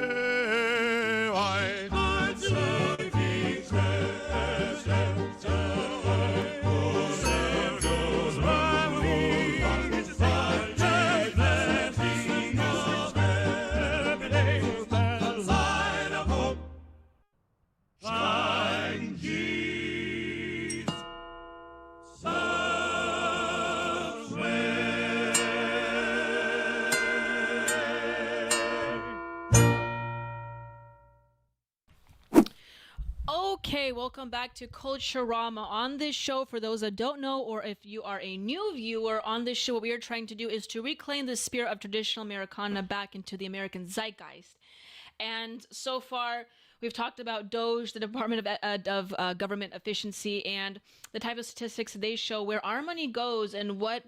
S1: I believe he says,
S5: Okay, welcome back to Culturama. On this show, for those that don't know, or if you are a new viewer, on this show, what we are trying to do is to reclaim the spirit of traditional Americana back into the American zeitgeist. And so far, we've talked about DOGE, the Department of Government Efficiency, and the type of statistics they show where our money goes and what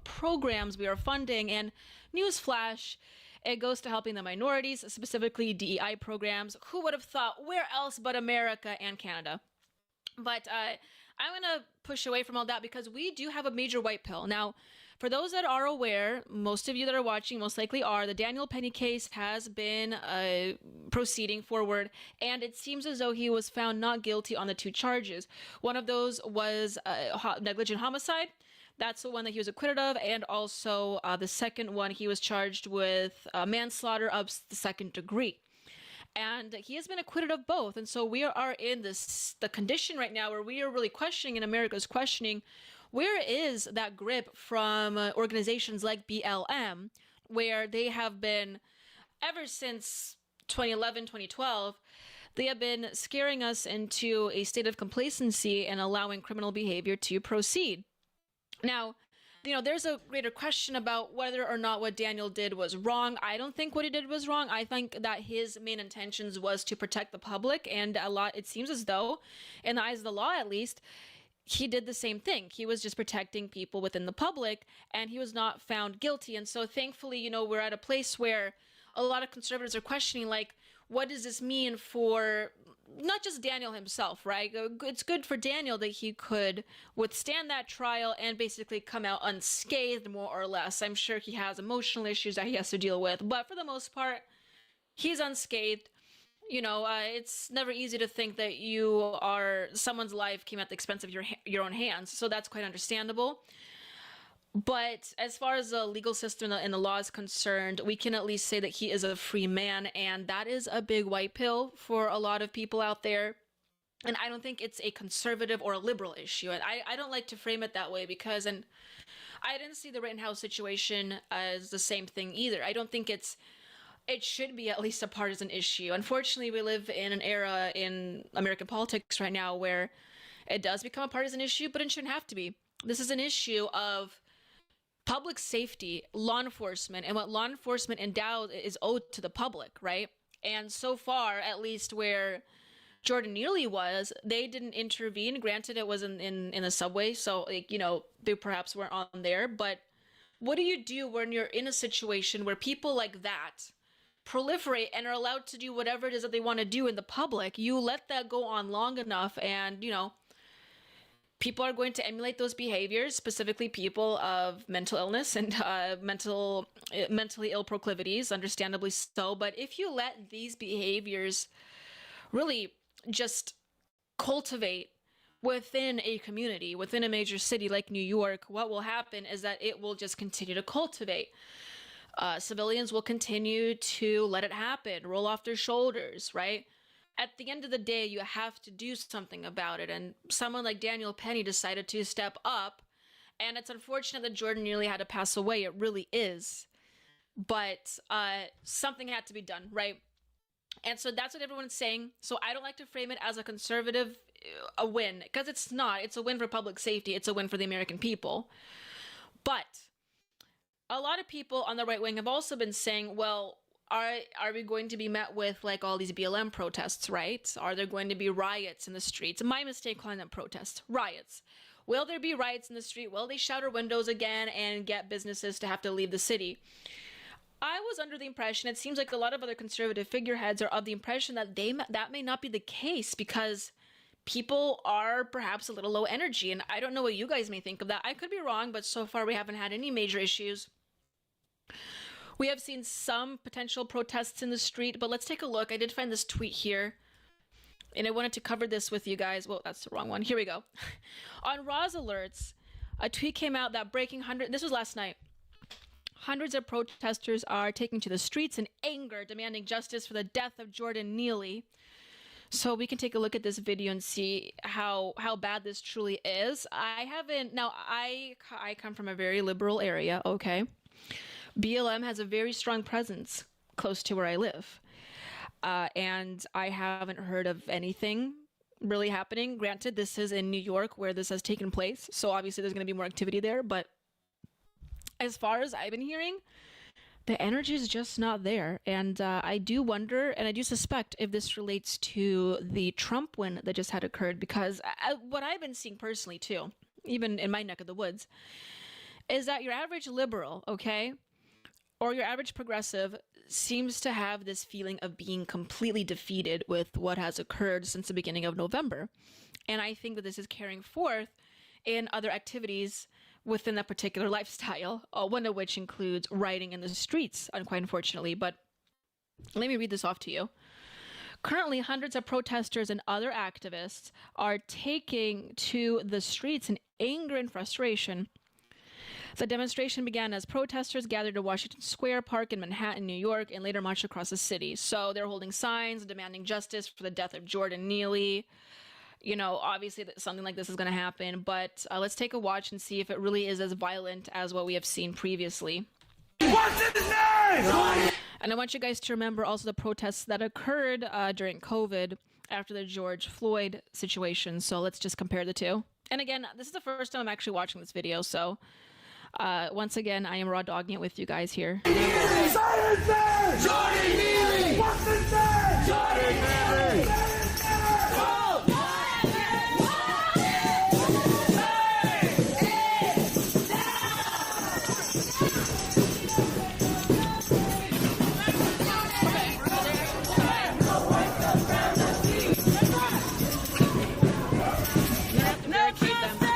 S5: programs we are funding. And newsflash, it goes to helping the minorities, specifically DEI programs. Who would have thought? Where else but America and Canada? But I'm going to push away from all that because we do have a major white pill. Now, for those that are aware, most of you that are watching most likely are, the Daniel Penny case has been proceeding forward, and it seems as though he was found not guilty on the two charges. One of those was negligent homicide. That's the one that he was acquitted of, and also the second one, he was charged with manslaughter of the second degree. And he has been acquitted of both. And so we are in the condition right now where we are really questioning, and America is questioning, where is that grip from organizations like BLM, where they have been, ever since 2011, 2012, They have been scaring us into a state of complacency and allowing criminal behavior to proceed. Now, there's a greater question about whether or not what Daniel did was wrong. I don't think what he did was wrong. I think that his main intentions was to protect the public, and it seems as though, in the eyes of the law at least, he did the same thing. He was just protecting people within the public, and he was not found guilty. And so thankfully, we're at a place where a lot of conservatives are questioning, like, what does this mean for not just Daniel himself, right? It's good for Daniel that he could withstand that trial and basically come out unscathed, more or less. I'm sure he has emotional issues that he has to deal with, but for the most part, he's unscathed. It's never easy to think that someone's life came at the expense of your own hands, so that's quite understandable. But as far as the legal system and the law is concerned, we can at least say that he is a free man, and that is a big white pill for a lot of people out there. And I don't think it's a conservative or a liberal issue. And I don't like to frame it that way because, and I didn't see the Rittenhouse situation as the same thing either. I don't think it should be at least a partisan issue. Unfortunately, we live in an era in American politics right now where it does become a partisan issue, but it shouldn't have to be. This is an issue of public safety, law enforcement, and what law enforcement endowed is owed to the public, right? And so far, at least where Jordan Neely was, they didn't intervene. Granted, it was in the subway, so they perhaps weren't on there. But what do you do when you're in a situation where people like that proliferate and are allowed to do whatever it is that they want to do in the public? You let that go on long enough, and people are going to emulate those behaviors, specifically people of mental illness and mentally ill proclivities, understandably so. But if you let these behaviors really just cultivate within a community, within a major city like New York, what will happen is that it will just continue to cultivate. Civilians will continue to let it happen, roll off their shoulders, right? At the end of the day, you have to do something about it. And someone like Daniel Penny decided to step up. And it's unfortunate that Jordan Neely had to pass away. It really is. But something had to be done, right? And so that's what everyone's saying. So I don't like to frame it as a conservative a win, because it's not. It's a win for public safety. It's a win for the American people. But a lot of people on the right wing have also been saying, well, are we going to be met with like all these BLM protests, right? Are there going to be riots in the streets? My mistake calling them protests, riots. Will there be riots in the street? Will they shatter windows again and get businesses to have to leave the city? I was under the impression, it seems like a lot of other conservative figureheads are of the impression that that may not be the case because people are perhaps a little low energy. And I don't know what you guys may think of that. I could be wrong, but so far we haven't had any major issues. We have seen some potential protests in the street, but let's take a look. I did find this tweet here, and I wanted to cover this with you guys. Well, that's the wrong one. Here we go. On Roz Alerts, a tweet came out that this was last night. Hundreds of protesters are taking to the streets in anger, demanding justice for the death of Jordan Neely. So we can take a look at this video and see how bad this truly is. I come from a very liberal area, okay? BLM has a very strong presence close to where I live. And I haven't heard of anything really happening. Granted, this is in New York where this has taken place, so obviously there's going to be more activity there. But as far as I've been hearing, the energy is just not there. And I do wonder, and I do suspect if this relates to the Trump win that just had occurred, because what I've been seeing personally too, even in my neck of the woods, is that your average liberal, okay, or your average progressive seems to have this feeling of being completely defeated with what has occurred since the beginning of November. And I think that this is carrying forth in other activities within that particular lifestyle, one of which includes rioting in the streets, quite unfortunately. But let me read this off to you. Currently, hundreds of protesters and other activists are taking to the streets in anger and frustration. The demonstration began as protesters gathered at Washington Square Park in Manhattan, New York, and later marched across the city. So they're holding signs demanding justice for the death of Jordan Neely. Obviously something like this is going to happen, but let's take a watch and see if it really is as violent as what we have seen previously.
S3: What's his name?
S5: And I want you guys to remember also the protests that occurred during COVID after the George Floyd situation. So let's just compare the two. And again, this is the first time I'm actually watching this video. So once again, I am raw dogging it with you guys here.
S3: Silence there! Jordan Neely! What's his name? Jordan Neely!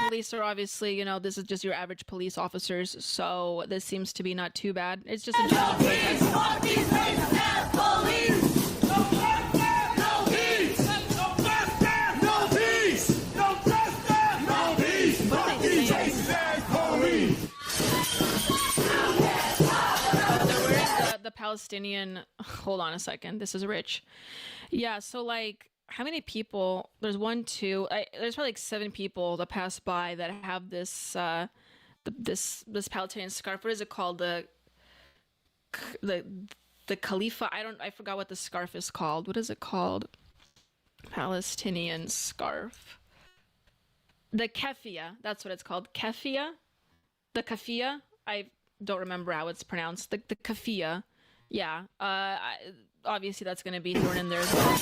S5: Police are obviously, you know, this is just your average police officers, so this seems to be not too bad. It's just a general protest. The Palestinian, hold on a second, this is Rich. Yeah, so like, how many people, there's there's probably like 7 people that pass by that have this this Palestinian scarf. What is it called? The Khalifa, I forgot what the scarf is called. What is it called? Palestinian scarf. The keffiyeh, that's what it's called. Keffiyeh? The keffiyeh? I don't remember how it's pronounced. The keffiyeh. Yeah. Obviously that's going to be thrown in there as well.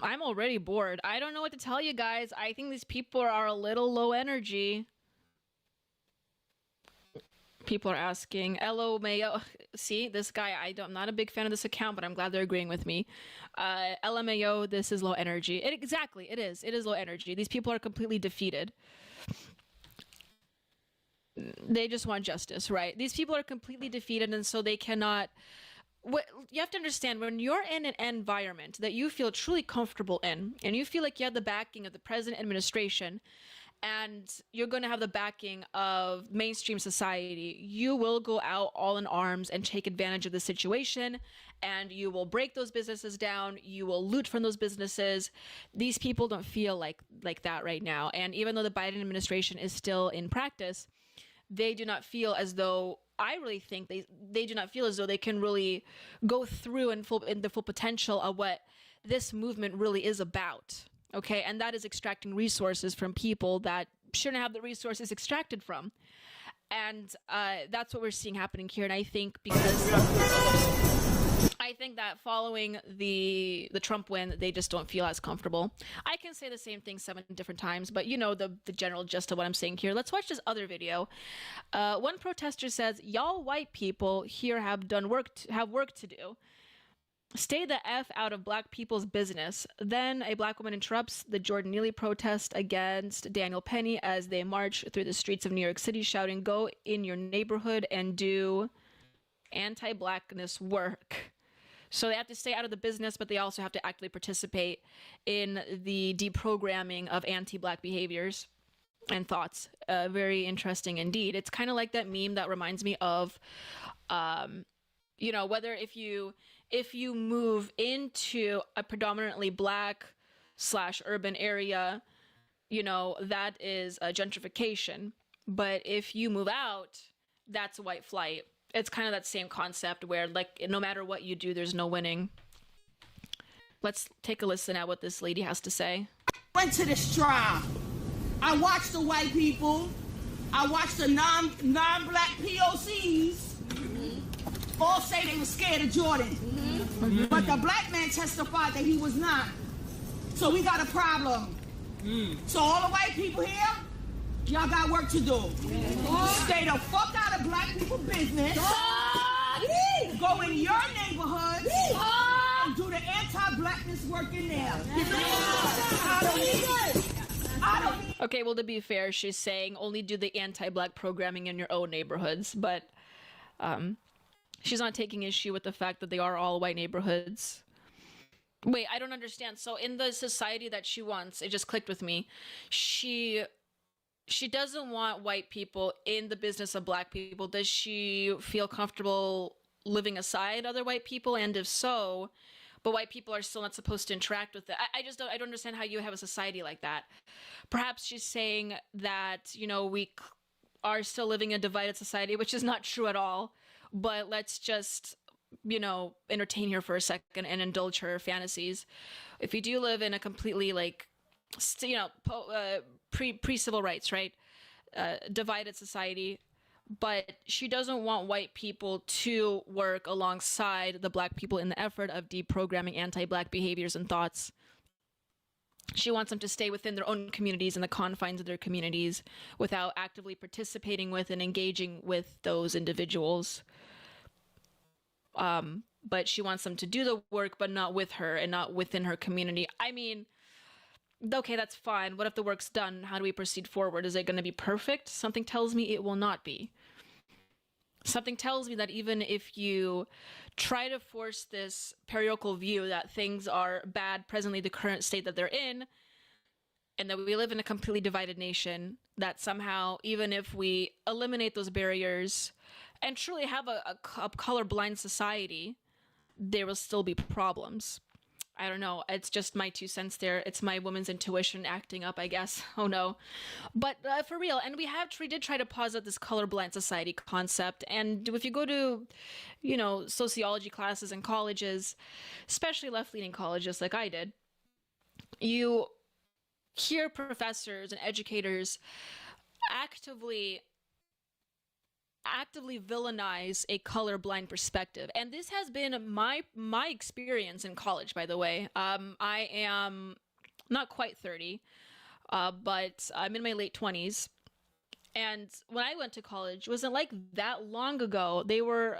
S5: I'm already bored. I don't know what to tell you guys. I think these people are a little low energy. People are asking, LMAO. See, this guy, I'm not a big fan of this account, but I'm glad they're agreeing with me. LMAO, this is low energy. Exactly, it is. It is low energy. These people are completely defeated. They just want justice, right? These people are completely defeated, and so they cannot... What you have to understand, when you're in an environment that you feel truly comfortable in, and you feel like you have the backing of the present administration, and you're going to have the backing of mainstream society, you will go out all in arms and take advantage of the situation, and you will break those businesses down. You will loot from those businesses. These people don't feel like that right now. And even though the Biden administration is still in practice, they do not feel as though, I really think they do not feel as though they can really go through in the full potential of what this movement really is about. Okay, and that is extracting resources from people that shouldn't have the resources extracted from. And that's what we're seeing happening here. And I think that following the Trump win, they just don't feel as comfortable. I can say the same thing 7 different times, but you know the general gist of what I'm saying here. Let's watch this other video. One protester says, "Y'all white people here have work to do. Stay the F out of black people's business." Then a black woman interrupts the Jordan Neely protest against Daniel Penny as they march through the streets of New York City shouting, "Go in your neighborhood and do anti-blackness work." So they have to stay out of the business, but they also have to actively participate in the deprogramming of anti-black behaviors and thoughts. Very interesting indeed. It's kind of like that meme that reminds me of, you know, whether if you move into a predominantly black/urban area, you know, that is a gentrification. But if you move out, that's white flight. It's kind of that same concept where, like, no matter what you do, there's no winning. Let's take a listen at what this lady has to say.
S14: Went to this trial. I watched the white people. I watched the non-black POCs. All say they were scared of Jordan. But the black man testified that he was not. So we got a problem. So all the white people here, y'all got work to do. Stay the fuck out of black people business. Go in your neighborhood and do the anti-blackness work in there.
S5: Okay, well, to be fair, she's saying only do the anti-black programming in your own neighborhoods, but she's not taking issue with the fact that they are all white neighborhoods. Wait, I don't understand. So in the society that she wants, it just clicked with me. She doesn't want white people in the business of black people. Does she feel comfortable living aside other white people? And if so, but white people are still not supposed to interact with it. I don't understand how you have a society like that. Perhaps she's saying that, we are still living in a divided society, which is not true at all. But let's just, entertain her for a second and indulge her fantasies. If you do live in a completely pre-civil rights, right? Divided society, but she doesn't want white people to work alongside the black people in the effort of deprogramming anti-black behaviors and thoughts. She wants them to stay within their own communities and the confines of their communities without actively participating with and engaging with those individuals. But she wants them to do the work, but not with her and not within her community. I mean, okay, that's fine. What if the work's done? How do we proceed forward? Is it going to be perfect? Something tells me it will not be. Something tells me that even if you try to force this parochial view that things are bad presently, the current state that they're in, and that we live in a completely divided nation, that somehow, even if we eliminate those barriers and truly have a colorblind society, there will still be problems. I don't know. It's just my 2 cents there. It's my woman's intuition acting up, I guess. Oh no. But for real, and we did try to posit this colorblind society concept. And if you go to, sociology classes in colleges, especially left-leaning colleges like I did, you hear professors and educators actively villainize a colorblind perspective. And this has been my experience in college, by the way. I am not quite 30, but I'm in my late 20s. And when I went to college, it wasn't like that long ago. They were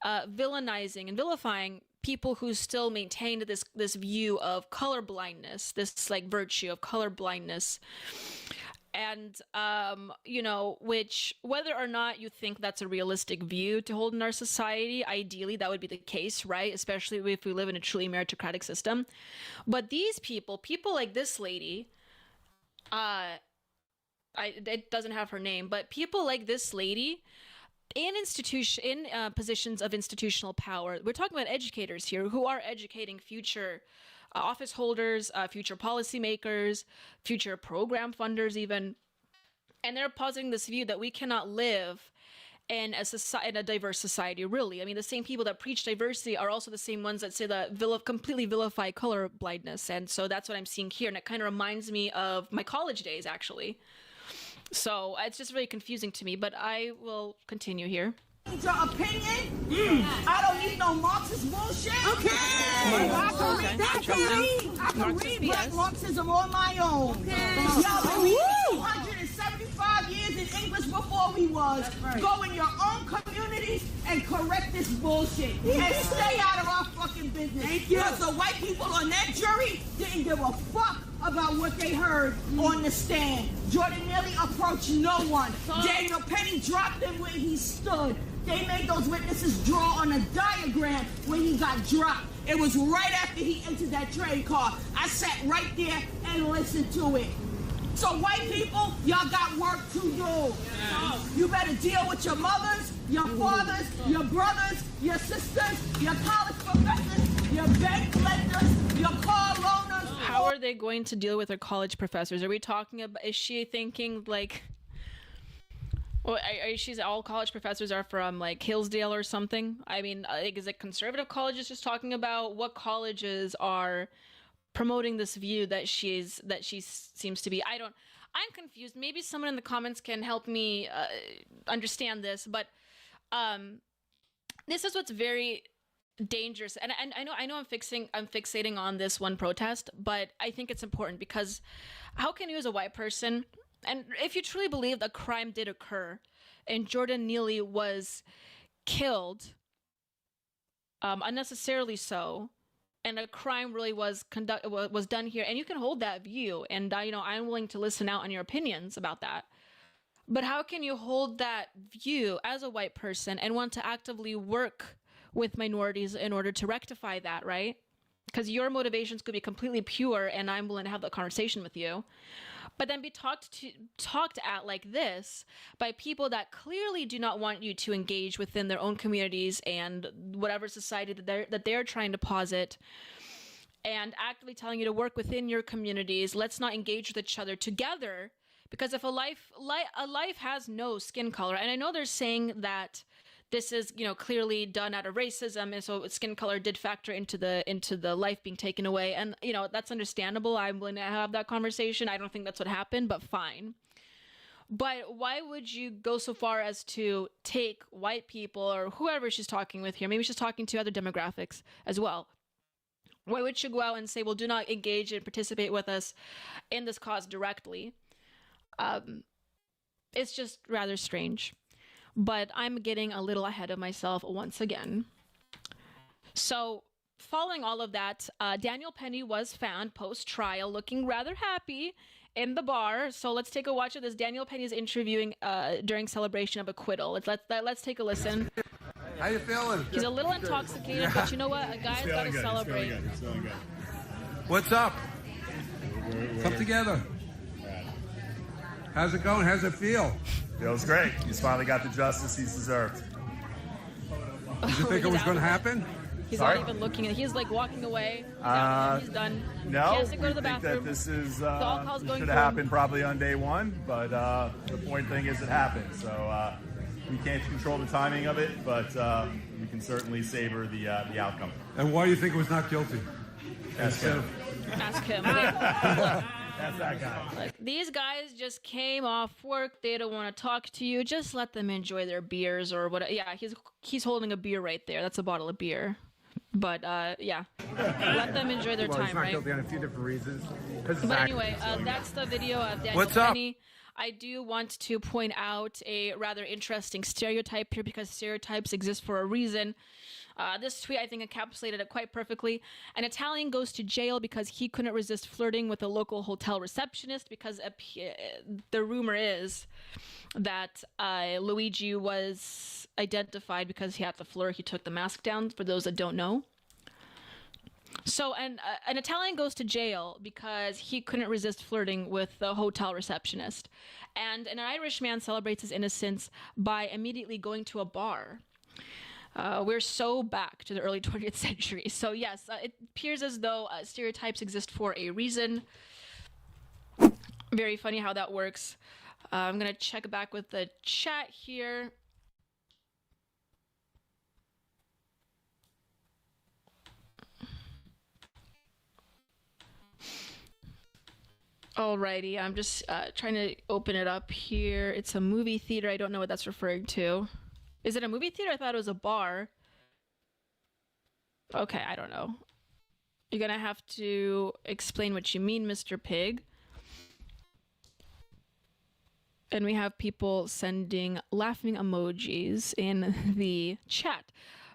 S5: villainizing and vilifying people who still maintained this view of colorblindness, this virtue of colorblindness. And, which, whether or not you think that's a realistic view to hold in our society, ideally that would be the case, right? Especially if we live in a truly meritocratic system. But these people like this lady, it doesn't have her name, but people like this lady in positions of institutional power, we're talking about educators here who are educating future office holders, future policymakers, future program funders even. And they're positing this view that we cannot live in a diverse society, really. I mean, the same people that preach diversity are also the same ones that say that completely vilify color blindness. And so that's what I'm seeing here. And it kind of reminds me of my college days, actually. So it's just really confusing to me, but I will continue here.
S14: Your opinion? I don't need no Marxist bullshit. Okay. I can read black Marxism on my own. Okay. Y'all been reading 275 years in English before we was. Right. Go in your own communities and correct this bullshit. And stay out of our fucking business. Thank you. Because the white people on that jury didn't give a fuck about what they heard on the stand. Jordan Neely approached no one. Daniel Penny dropped him where he stood. They made those witnesses draw on a diagram when he got dropped. It was right after he entered that train car. I sat right there and listened to it. So white people, y'all got work to do. Yeah. You better deal with your mothers, your fathers, your brothers, your sisters, your college professors, your bank lenders, your car loaners.
S5: How are they going to deal with their college professors? Are we talking about, is she thinking well, she's all college professors are from Hillsdale or something? I mean, is it conservative colleges just talking about what colleges are promoting this view that she seems to be? I'm confused. Maybe someone in the comments can help me understand this, but this is what's very dangerous. And I know I'm fixating on this one protest, but I think it's important because how can you as a white person, and if you truly believe a crime did occur and Jordan Neely was killed, unnecessarily so, and a crime really was done here, and you can hold that view, and I'm willing to listen out on your opinions about that. But how can you hold that view as a white person and want to actively work with minorities in order to rectify that, right? Because your motivations could be completely pure, and I'm willing to have that conversation with you. But then be talked at like this by people that clearly do not want you to engage within their own communities and whatever society that they're trying to posit, and actively telling you to work within your communities. Let's not engage with each other together, because if a life has no skin color, and I know they're saying that this is, clearly done out of racism, and so skin color did factor into the life being taken away, and that's understandable. I'm willing to have that conversation. I don't think that's what happened, but fine. But why would you go so far as to take white people or whoever she's talking with here? Maybe she's talking to other demographics as well. Why would you go out and say, well, do not engage and participate with us in this cause directly? It's just rather strange. But I'm getting a little ahead of myself once again. So, following all of that, Daniel Penny was found post-trial looking rather happy in the bar. So let's take a watch of this. Daniel Penny is interviewing during celebration of acquittal. Let's take a listen.
S15: How you feeling?
S5: He's a little intoxicated, but you know what? A guy's got to celebrate.
S15: What's up? Come together. How's it going? How's it feel?
S16: Feels great. He's finally got the justice he's deserved.
S15: Did you think it was going to happen?
S5: He's
S16: Sorry?
S5: not even looking at. He's like walking away. He's done.
S16: No,
S5: he has to go to the
S16: we think
S5: bathroom.
S16: that this is
S5: the all-call's going
S16: should
S5: for
S16: have
S5: him.
S16: happened probably on day one, but the point thing is it happened. So we can't control the timing of it, but we can certainly savor the outcome.
S15: And why do you think it was not guilty?
S16: Ask him.
S5: Ask him.
S16: That's that guy.
S5: Like, these guys just came off work. They don't want to talk to you. Just let them enjoy their beers or what. Yeah, he's holding a beer right there. That's a bottle of beer. But yeah, let them enjoy their time,
S15: he's not
S5: right?
S15: guilty on a few different reasons.
S5: But anyway, that's the video of Daniel
S15: What's up?
S5: Penny. I do want to point out a rather interesting stereotype here, because stereotypes exist for a reason. This tweet, I think, encapsulated it quite perfectly. An Italian goes to jail because he couldn't resist flirting with a local hotel receptionist, because the rumor is that Luigi was identified because he had the flirt. He took the mask down, for those that don't know. So an Italian goes to jail because he couldn't resist flirting with the hotel receptionist. And an Irish man celebrates his innocence by immediately going to a bar. We're so back to the early 20th century. So yes, it appears as though stereotypes exist for a reason. Very funny how that works. I'm going to check back with the chat here. Alrighty, I'm just trying to open it up here. It's a movie theater. I don't know what that's referring to. Is it a movie theater? I thought it was a bar. Okay, I don't know. You're gonna have to explain what you mean, Mr. Pig. And we have people sending laughing emojis in the chat.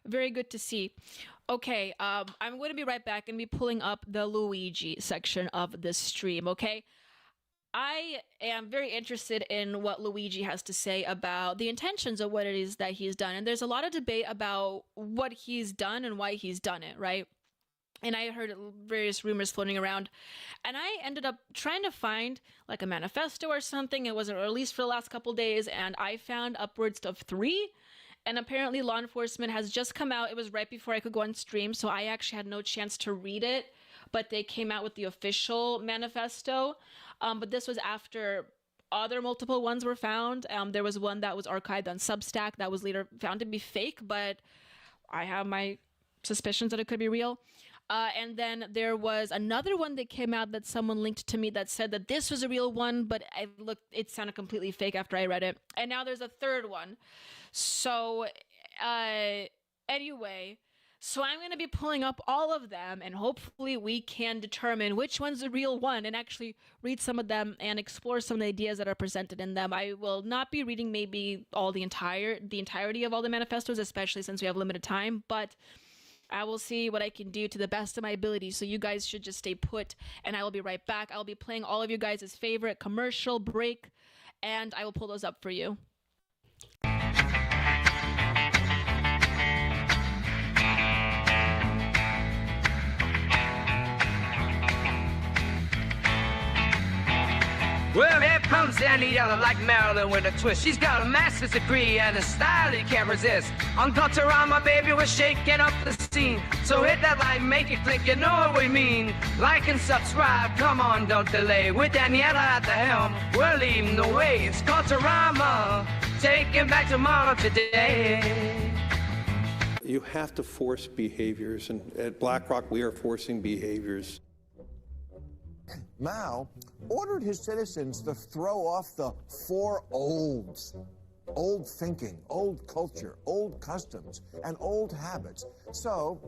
S5: Very good to see. Okay, I'm going to be right back and be pulling up the Luigi section of this stream, okay? I am very interested in what Luigi has to say about the intentions of what it is that he's done. And there's a lot of debate about what he's done and why he's done it, right? And I heard various rumors floating around. And I ended up trying to find like a manifesto or something. It wasn't released for the last couple days. And I found upwards of 3. And apparently law enforcement has just come out. It was right before I could go on stream, so I actually had no chance to read it. But they came out with the official manifesto. But this was after other multiple ones were found. There was one that was archived on Substack that was later found to be fake, but I have my suspicions that it could be real. And then there was another one that came out that someone linked to me that said that this was a real one, but it sounded completely fake after I read it. And now there's a third one. So anyway, so I'm going to be pulling up all of them, and hopefully we can determine which one's the real one and actually read some of them and explore some of the ideas that are presented in them. I will not be reading maybe the entirety of all the manifestos, especially since we have limited time, but I will see what I can do to the best of my ability. So you guys should just stay put, and I will be right back. I'll be playing all of you guys' favorite commercial break, and I will pull those up for you.
S6: Well, here comes Anita like Marilyn with a twist. She's got a master's degree and a style you can't resist. On Culturama, baby, we're shaking up the scene. So hit that like, make it click, you know what we mean. Like and subscribe, come on, don't delay. With Daniela at the helm, we're leading the way. It's Culturama, taking back tomorrow today.
S7: You have to force behaviors, and at BlackRock, we are forcing behaviors.
S8: Mao ordered his citizens to throw off the four olds. Old thinking, old culture, old customs, and old habits. So,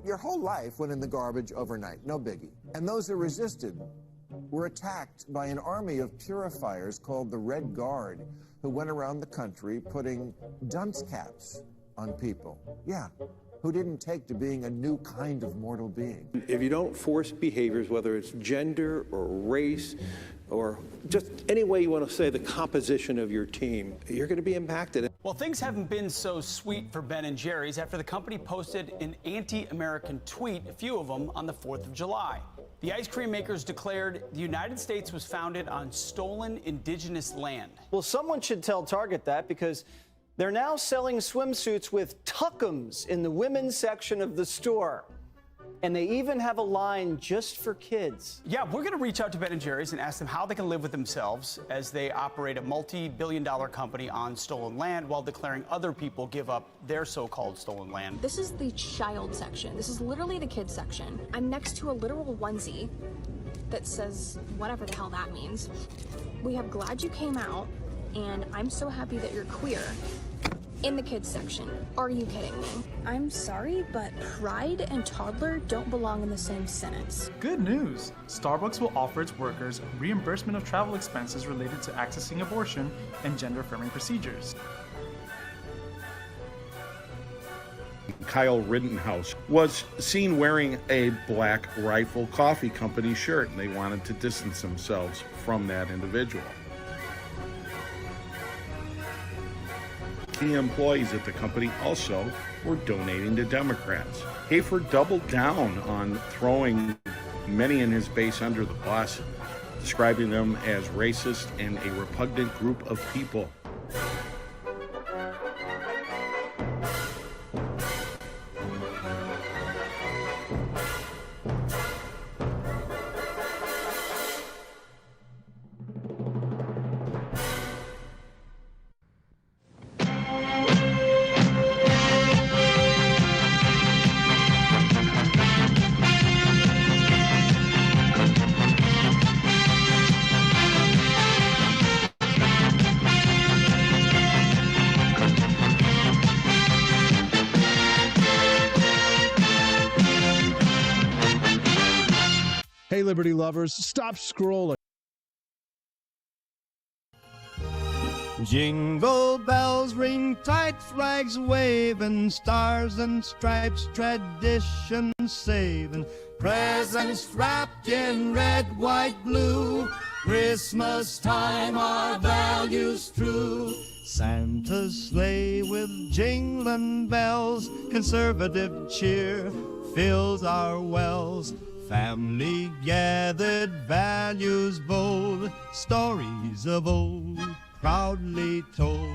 S8: your whole life went in the garbage overnight, no biggie. And those who resisted were attacked by an army of purifiers called the Red Guard, who went around the country putting dunce caps on people. Yeah, who didn't take to being a new kind of mortal being.
S7: If you don't force behaviors, whether it's gender or race or just any way you want to say the composition of your team, you're going to be impacted.
S9: Well, things haven't been so sweet for Ben & Jerry's after the company posted an anti-American tweet, a few of them, on the 4th of July. The ice cream makers declared the United States was founded on stolen indigenous land.
S10: Well, someone should tell Target that, because they're now selling swimsuits with tuckums in the women's section of the store. And they even have a line just for kids.
S9: Yeah, we're going to reach out to Ben & Jerry's and ask them how they can live with themselves as they operate a multi-billion-dollar company on stolen land while declaring other people give up their so-called stolen land.
S11: This is the child section. This is literally the kids section. I'm next to a literal onesie that says whatever the hell that means. We have glad you came out, and I'm so happy that you're queer. In the kids section. Are you kidding me? I'm sorry, but pride and toddler don't belong in the same sentence.
S12: Good news! Starbucks will offer its workers reimbursement of travel expenses related to accessing abortion and gender-affirming procedures.
S13: Kyle Rittenhouse was seen wearing a Black Rifle Coffee Company shirt, and they wanted to distance themselves from that individual. Key employees at the company also were donating to Democrats. Hafer doubled down on throwing many in his base under the bus, describing them as racist and a repugnant group of people.
S17: Hey, Liberty lovers, stop scrolling.
S1: Jingle bells ring tight, flags waving, stars and stripes, tradition saving, presents wrapped in red, white, blue. Christmas time, our values true. Santa's sleigh with jingling bells, conservative cheer fills our wells. Family gathered, values bold, stories of old, proudly told.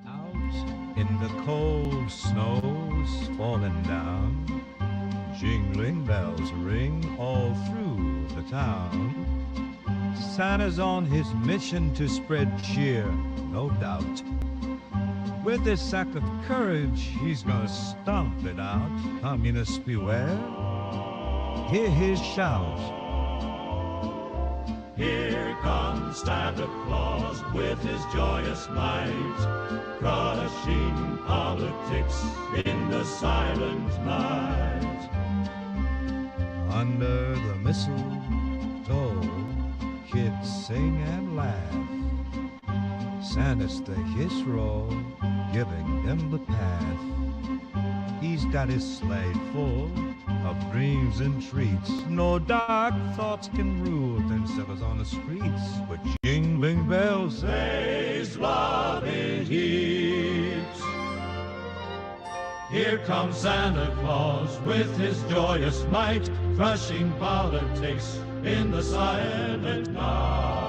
S2: Out in the cold snows falling down, jingling bells ring all through the town. Santa's on his mission to spread cheer, no doubt. With this sack of courage, he's gonna stomp it out. Communists beware. Hear his shout.
S3: Here comes Santa Claus with his joyous might, crushing politics in the silent night.
S2: Under the mistletoe, kids sing and laugh. Santa's the hero, giving them the path. He's got his sleigh full of dreams and treats. No dark thoughts can rule themselves on the streets. But jingling bells
S3: There's love in heaps. Here comes Santa Claus with his joyous might, crushing politics in the silent night.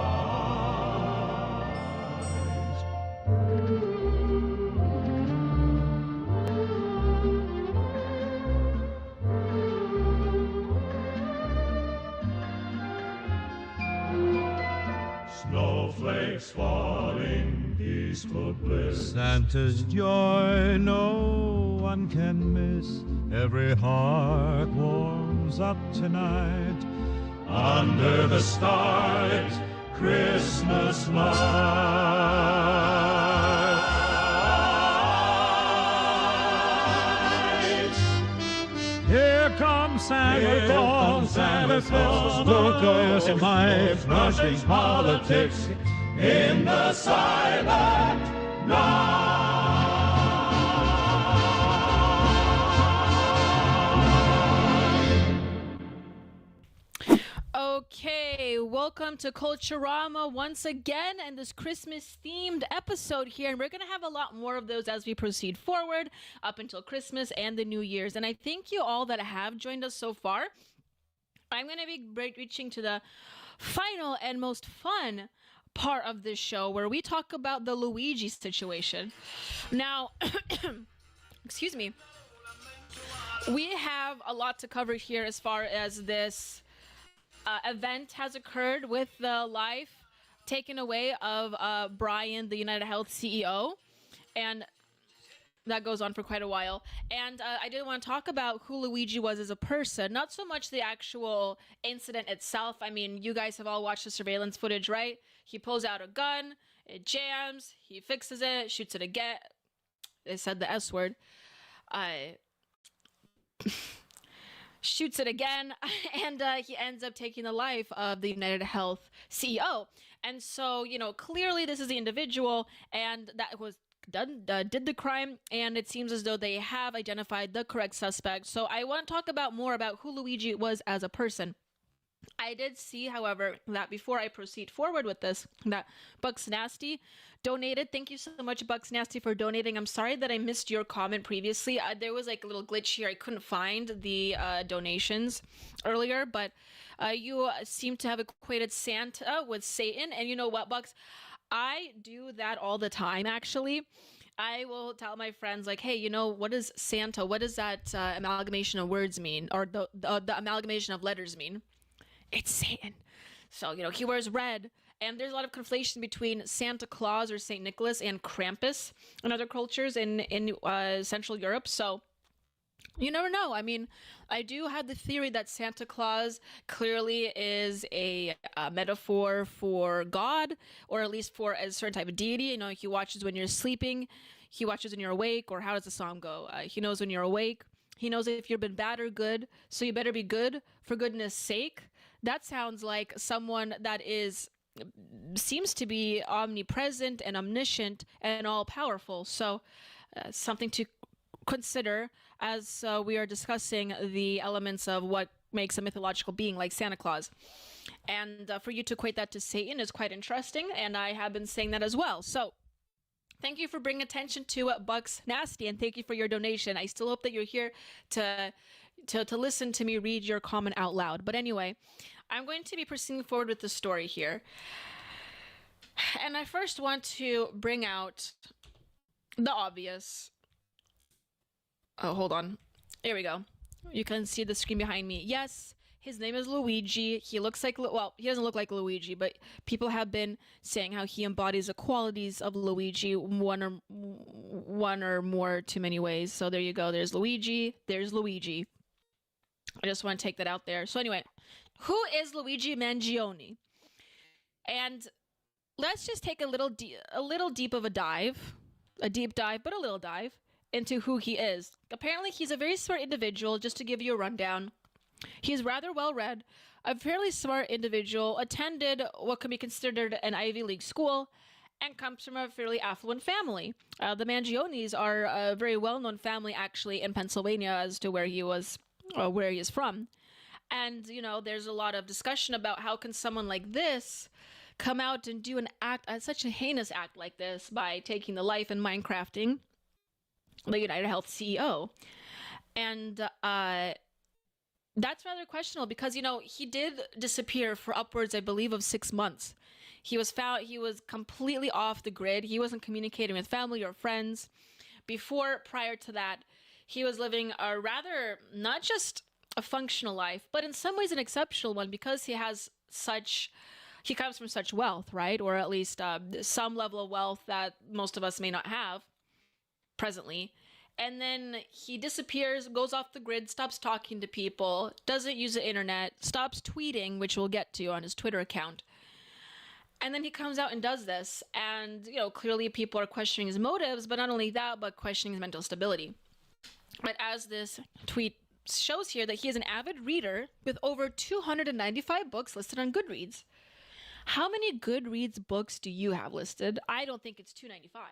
S3: Snowflakes falling, peaceful bliss.
S2: Santa's joy no one can miss. Every heart warms up tonight.
S3: Under the stars, Christmas lights.
S2: Here comes Santa Claus, Santa Claus, so joyous in life,
S3: Rushing politics in the silent night.
S5: Okay, welcome to Culturama once again and this Christmas themed episode here, and we're going to have a lot more of those as we proceed forward up until Christmas and the New Year's. And I thank you all that have joined us so far. I'm going to be reaching to the final and most fun part of this show where we talk about the Luigi situation. Now, excuse me, we have a lot to cover here as far as this event has occurred with the life taken away of Brian, the UnitedHealth CEO, and that goes on for quite a while. And I did want to talk about who Luigi was as a person, not so much the actual incident itself. I mean, you guys have all watched the surveillance footage, right? He pulls out a gun, it jams, he fixes it, shoots it again. They said the S word. Shoots it again, and he ends up taking the life of the UnitedHealth CEO. And so, you know, clearly this is the individual, and that was done, did the crime, and it seems as though they have identified the correct suspect. So I want to talk about more about who Luigi was as a person. I did see, however, that before I proceed forward with this, that Bucks Nasty donated. Thank you so much, Bucks Nasty, for donating. I'm sorry that I missed your comment previously. There was like a little glitch here. I couldn't find the donations earlier, but you seem to have equated Santa with Satan. And you know what, Bucks? I do that all the time, actually. I will tell my friends, like, hey, you know, what is Santa? What does that amalgamation of words mean? Or the amalgamation of letters mean? It's Satan. So, you know, he wears red. And there's a lot of conflation between Santa Claus or St. Nicholas and Krampus in other cultures in Central Europe. So you never know. I mean, I do have the theory that Santa Claus clearly is a metaphor for God, or at least for a certain type of deity. You know, he watches when you're sleeping. He watches when you're awake. Or how does the song go? He knows when you're awake. He knows if you've been bad or good. So you better be good for goodness sake. That sounds like someone that seems to be omnipresent and omniscient and all-powerful. So something to consider as we are discussing the elements of what makes a mythological being like Santa Claus. And for you to equate that to Satan is quite interesting, and I have been saying that as well. So thank you for bringing attention to Bucks Nasty, and thank you for your donation. I still hope that you're here to listen to me read your comment out loud. But anyway, I'm going to be proceeding forward with the story here. And I first want to bring out the obvious. Oh, hold on. Here we go. You can see the screen behind me. Yes, his name is Luigi. He looks like, well, he doesn't look like Luigi, but people have been saying how he embodies the qualities of Luigi one or more too many ways. So there you go. There's Luigi. There's Luigi. I just want to take that out there. So anyway, who is Luigi Mangione? And let's just take a little deep dive into who he is. Apparently, he's a very smart individual. Just to give you a rundown, he's rather well read, a fairly smart individual, attended what can be considered an Ivy League school, and comes from a fairly affluent family. The Mangiones are a very well-known family, actually, in Pennsylvania as to where he is from. And, you know, there's a lot of discussion about how can someone like this come out and do such a heinous act like this by taking the life and Minecrafting the UnitedHealth CEO. And That's rather questionable because, he did disappear for upwards, I believe, of 6 months. He was found, he was completely off the grid. He wasn't communicating with family or friends. Prior to that, he was living a rather, not just a functional life, but in some ways an exceptional one because he comes from such wealth, right? Or at least some level of wealth that most of us may not have presently. And then he disappears, goes off the grid, stops talking to people, doesn't use the internet, stops tweeting, which we'll get to on his Twitter account. And then he comes out and does this. And, clearly people are questioning his motives, but not only that, but questioning his mental stability. But as this tweet shows here, that he is an avid reader with over 295 books listed on Goodreads. How many Goodreads books do you have listed? I don't think it's 295.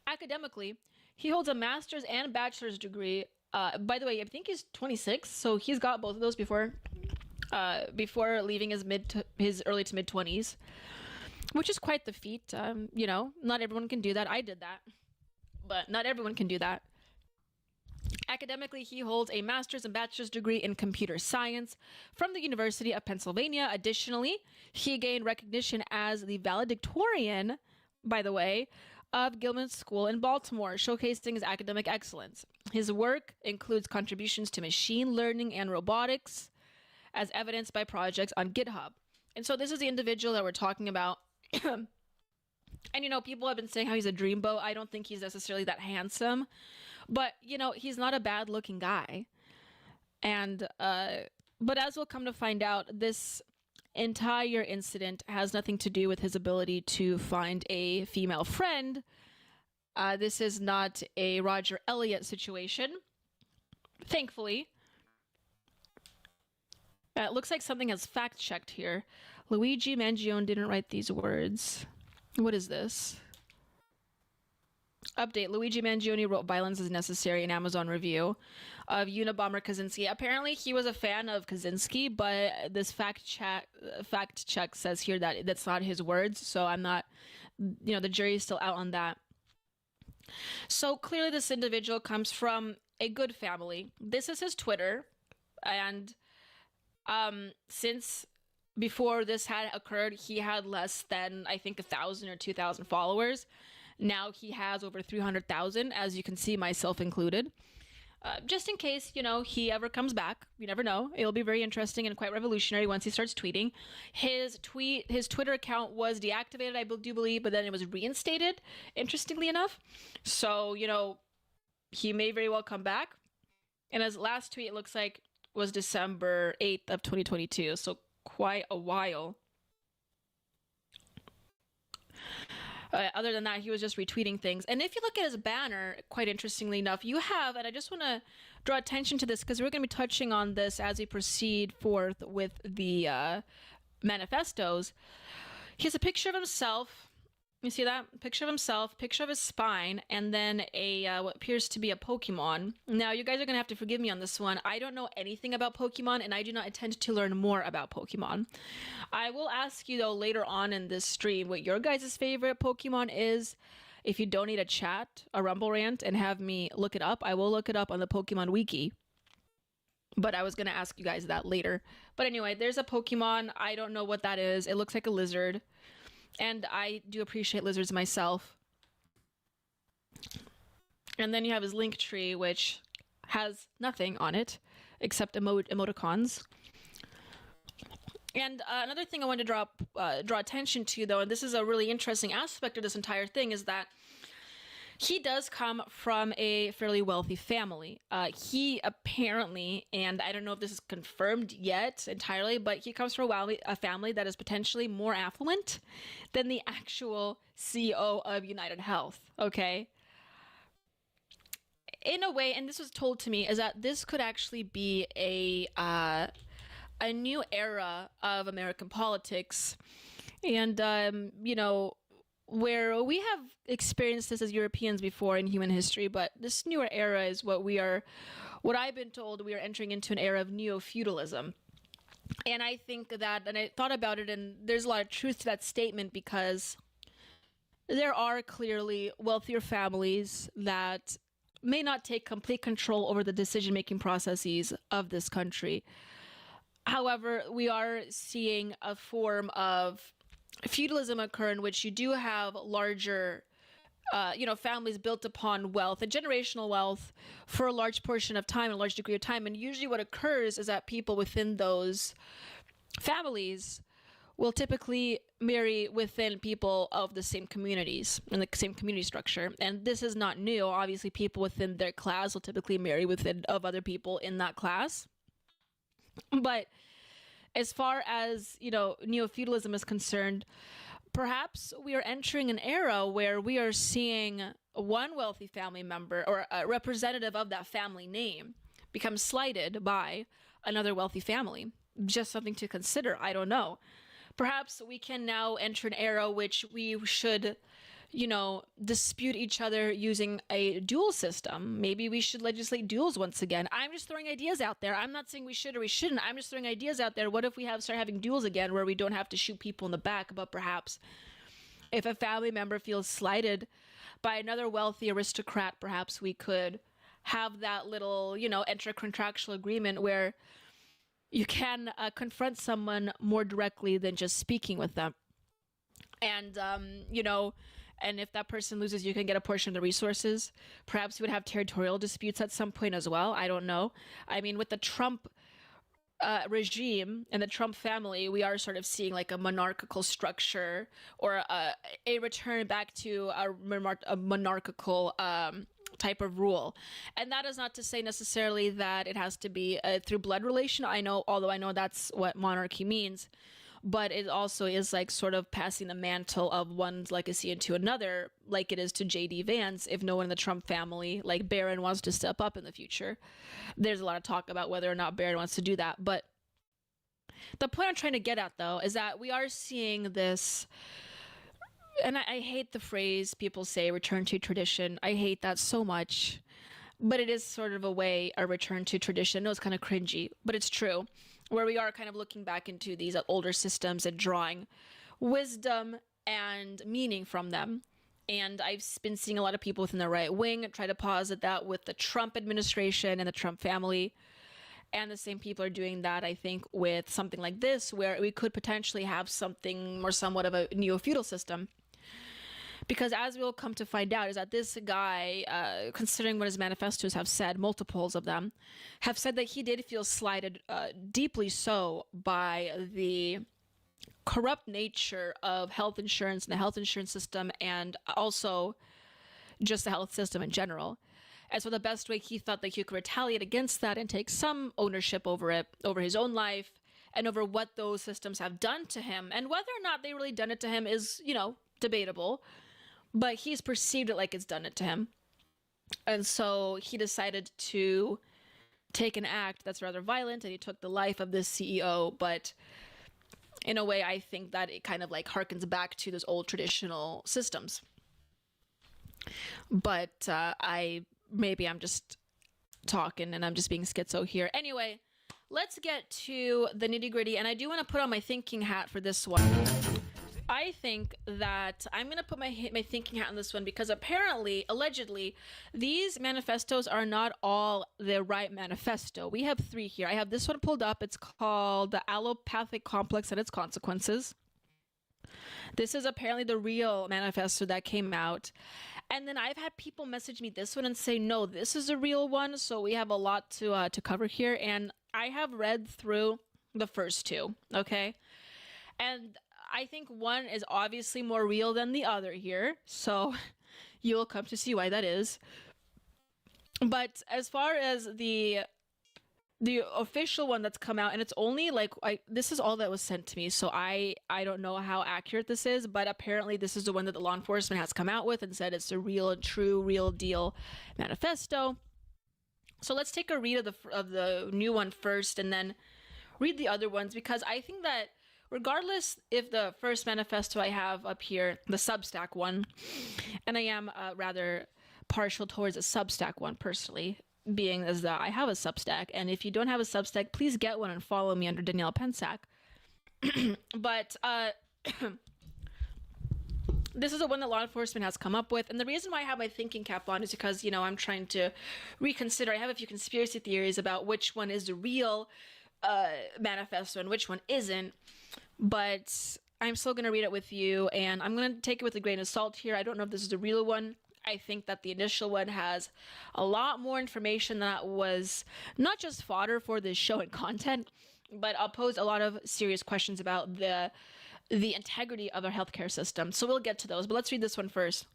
S5: Academically, he holds a master's and bachelor's degree. By the way, I think he's 26, so he's got both of those before leaving his early to mid 20s, which is quite the feat. Not everyone can do that. I did that, but not everyone can do that. Academically, he holds a master's and bachelor's degree in computer science from the University of Pennsylvania. Additionally, he gained recognition as the valedictorian, by the way, of Gilman School in Baltimore, showcasing his academic excellence. His work includes contributions to machine learning and robotics, as evidenced by projects on GitHub. And so this is the individual that we're talking about. And, people have been saying how he's a dreamboat. I don't think he's necessarily that handsome. But, he's not a bad-looking guy. And, but as we'll come to find out, this entire incident has nothing to do with his ability to find a female friend. This is not a Roger Elliott situation, thankfully. It looks like something has fact-checked here. Luigi Mangione didn't write these words. What is this? Update. Luigi Mangione wrote "Violence is Necessary" in Amazon review of Unabomber Kaczynski. Apparently, he was a fan of Kaczynski, but this fact check says here that that's not his words. So I'm not, the jury is still out on that. So clearly, this individual comes from a good family. This is his Twitter, and since before this had occurred, he had less than, I think, 1,000 or 2,000 followers. Now he has over 300,000, as you can see, myself included. Just in case, he ever comes back. You never know. It'll be very interesting and quite revolutionary once he starts tweeting. His Twitter account was deactivated, I do believe, but then it was reinstated, interestingly enough. So, he may very well come back. And his last tweet, it looks like, was December 8th of 2022. So quite a while. Other than that, he was just retweeting things. And if you look at his banner, quite interestingly enough, you have, and I just want to draw attention to this because we're going to be touching on this as we proceed forth with the manifestos. He has a picture of himself. You see that? Picture of himself, picture of his spine, and then what appears to be a Pokemon. Now, you guys are going to have to forgive me on this one. I don't know anything about Pokemon, and I do not intend to learn more about Pokemon. I will ask you, though, later on in this stream what your guys' favorite Pokemon is. If you don't need a chat, a Rumble rant, and have me look it up, I will look it up on the Pokemon Wiki. But I was going to ask you guys that later. But anyway, there's a Pokemon. I don't know what that is. It looks like a lizard. And I do appreciate lizards myself. And then you have his link tree, which has nothing on it except emoticons. And another thing I wanted to draw attention to, though, and this is a really interesting aspect of this entire thing, is that he does come from a fairly wealthy family. He apparently, and I don't know if this is confirmed yet entirely, but he comes from a family that is potentially more affluent than the actual CEO of UnitedHealth, okay? In a way, and this was told to me, is that this could actually be a new era of American politics. And, where we have experienced this as Europeans before in human history, but this newer era is what I've been told, we are entering into an era of neo-feudalism. And I think that, and I thought about it, and there's a lot of truth to that statement, because there are clearly wealthier families that may not take complete control over the decision-making processes of this country. However, we are seeing a form of feudalism occur in which you do have larger families built upon wealth and generational wealth for a large portion of time, a large degree of time. And usually what occurs is that people within those families will typically marry within people of the same communities and the same community structure. And this is not new. Obviously, people within their class will typically marry within of other people in that class. But as far as, neo-feudalism is concerned, perhaps we are entering an era where we are seeing one wealthy family member or a representative of that family name become slighted by another wealthy family. Just something to consider. I don't know. Perhaps we can now enter an era which we should, dispute each other using a duel system. Maybe we should legislate duels once again. I'm just throwing ideas out there. I'm not saying we should or we shouldn't. I'm just throwing ideas out there. What if we start having duels again where we don't have to shoot people in the back, but perhaps if a family member feels slighted by another wealthy aristocrat, perhaps we could have that little, enter a contractual agreement where you can confront someone more directly than just speaking with them. And, and if that person loses, you can get a portion of the resources. Perhaps we would have territorial disputes at some point as well. I don't know. I mean, with the Trump regime and the Trump family, we are sort of seeing like a monarchical structure or a return back to a monarchical type of rule. And that is not to say necessarily that it has to be through blood relation. Although I know that's what monarchy means, but it also is like sort of passing the mantle of one's legacy into another, like it is to J.D. Vance if no one in the Trump family, like Barron, wants to step up in the future. There's a lot of talk about whether or not Barron wants to do that. But the point I'm trying to get at, though, is that we are seeing this, and I hate the phrase people say, return to tradition. I hate that so much. But it is sort of a return to tradition. I know it's kind of cringy, but it's true. Where we are kind of looking back into these older systems and drawing wisdom and meaning from them. And I've been seeing a lot of people within the right wing try to posit that with the Trump administration and the Trump family. And the same people are doing that, I think, with something like this, where we could potentially have something more somewhat of a neo-feudal system. Because as we'll come to find out, is that this guy, considering what his manifestos have said, multiples of them, have said that he did feel slighted, deeply so, by the corrupt nature of health insurance and the health insurance system, and also just the health system in general. And so the best way he thought that he could retaliate against that and take some ownership over it, over his own life, and over what those systems have done to him, and whether or not they really done it to him is, debatable. But he's perceived it like it's done it to him. And so he decided to take an act that's rather violent, and he took the life of this CEO. But in a way, I think that it kind of like harkens back to those old traditional systems. But maybe I'm just talking and I'm just being schizo here. Anyway, let's get to the nitty gritty. And I do want to put on my thinking hat for this one. I think that I'm going to put my thinking hat on this one because allegedly, these manifestos are not all the right manifesto. We have 3 here. I have this one pulled up. It's called The Allopathic Complex and Its Consequences. This is apparently the real manifesto that came out. And then I've had people message me this one and say, no, this is a real one. So we have a lot to cover here. And I have read through the first 2, okay? And I think one is obviously more real than the other here, so you'll come to see why that is. But as far as the official one that's come out, and it's only this is all that was sent to me, so I don't know how accurate this is, but apparently this is the one that the law enforcement has come out with and said it's a real and true, real deal manifesto. So let's take a read of the new one first, and then read the other ones, because I think that regardless if the first manifesto I have up here, the Substack one, and I am rather partial towards a Substack one personally, being as that I have a Substack, and if you don't have a Substack, please get one and follow me under Danielle Pensack. But This is the one that law enforcement has come up with. And the reason why I have my thinking cap on is because, you know, I'm trying to reconsider. I have a few conspiracy theories about which one is the real manifesto and which one isn't. But I'm still going to read it with you, and I'm going to take it with a grain of salt here. I don't know if this is the real one. I think that the initial one has a lot more information that was not just fodder for this show and content, but I'll pose a lot of serious questions about the integrity of our healthcare system. So we'll get to those, but let's read this one first.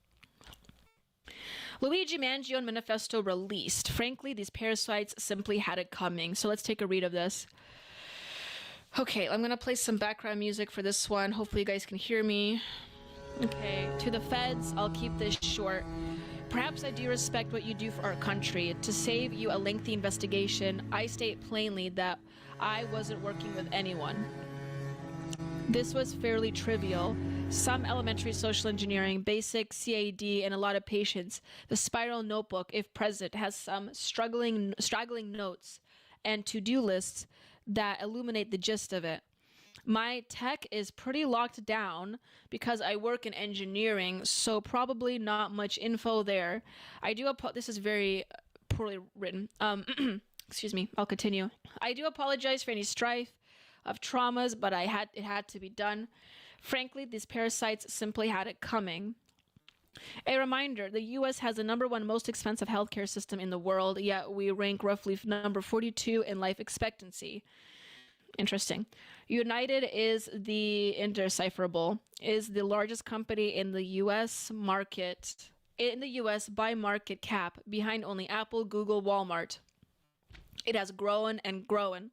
S5: Luigi Mangione Manifesto released. Frankly, these parasites simply had it coming. So let's take a read of this. Okay, I'm going to play some background music for this one. Hopefully you guys can hear me. Okay, to the feds, I'll keep this short. Perhaps I do respect what you do for our country. To save you a lengthy investigation, I state plainly that I wasn't working with anyone. This was fairly trivial. Some elementary social engineering, basic CAD, and a lot of patience. The spiral notebook, if present, has some straggling notes and to-do lists that illuminate the gist of it. My tech is pretty locked down because I work in engineering, so probably not much info there. This is very poorly written. Excuse me, I'll continue. I do apologize for any strife of traumas, but it had to be done. Frankly, these parasites simply had it coming. A reminder, the U.S. has the #1 most expensive healthcare system in the world, yet we rank roughly number 42 in life expectancy. Interesting. United is the largest company in the U.S. market, by market cap, behind only Apple, Google, Walmart. It has grown and grown.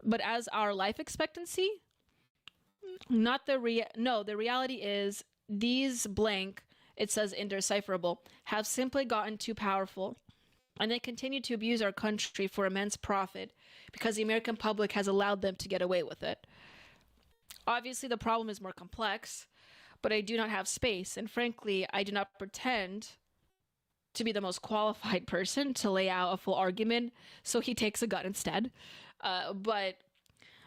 S5: But as our life expectancy, the reality is these blank, it says indecipherable, have simply gotten too powerful. And they continue to abuse our country for immense profit because the American public has allowed them to get away with it. Obviously, the problem is more complex, but I do not have space. And frankly, I do not pretend to be the most qualified person to lay out a full argument, so he takes a gun instead. But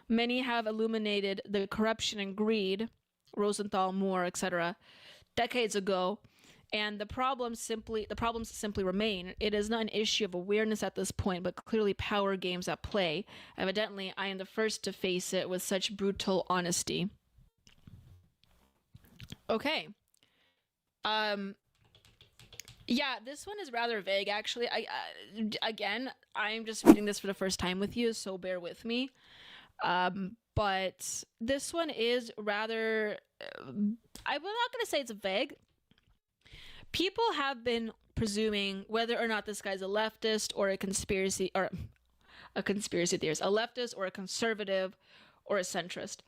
S5: many have illuminated the corruption and greed, Rosenthal, Moore, etc., decades ago. And the problems simply remain. It is not an issue of awareness at this point, but clearly power games at play. Evidently, I am the first to face it with such brutal honesty. Okay. Yeah, this one is rather vague, actually. I'm just reading this for the first time with you, so bear with me. But this one is rather... I'm not going to say it's vague. People have been presuming whether or not this guy's a leftist or a conspiracy theorist, a leftist or a conservative or a centrist.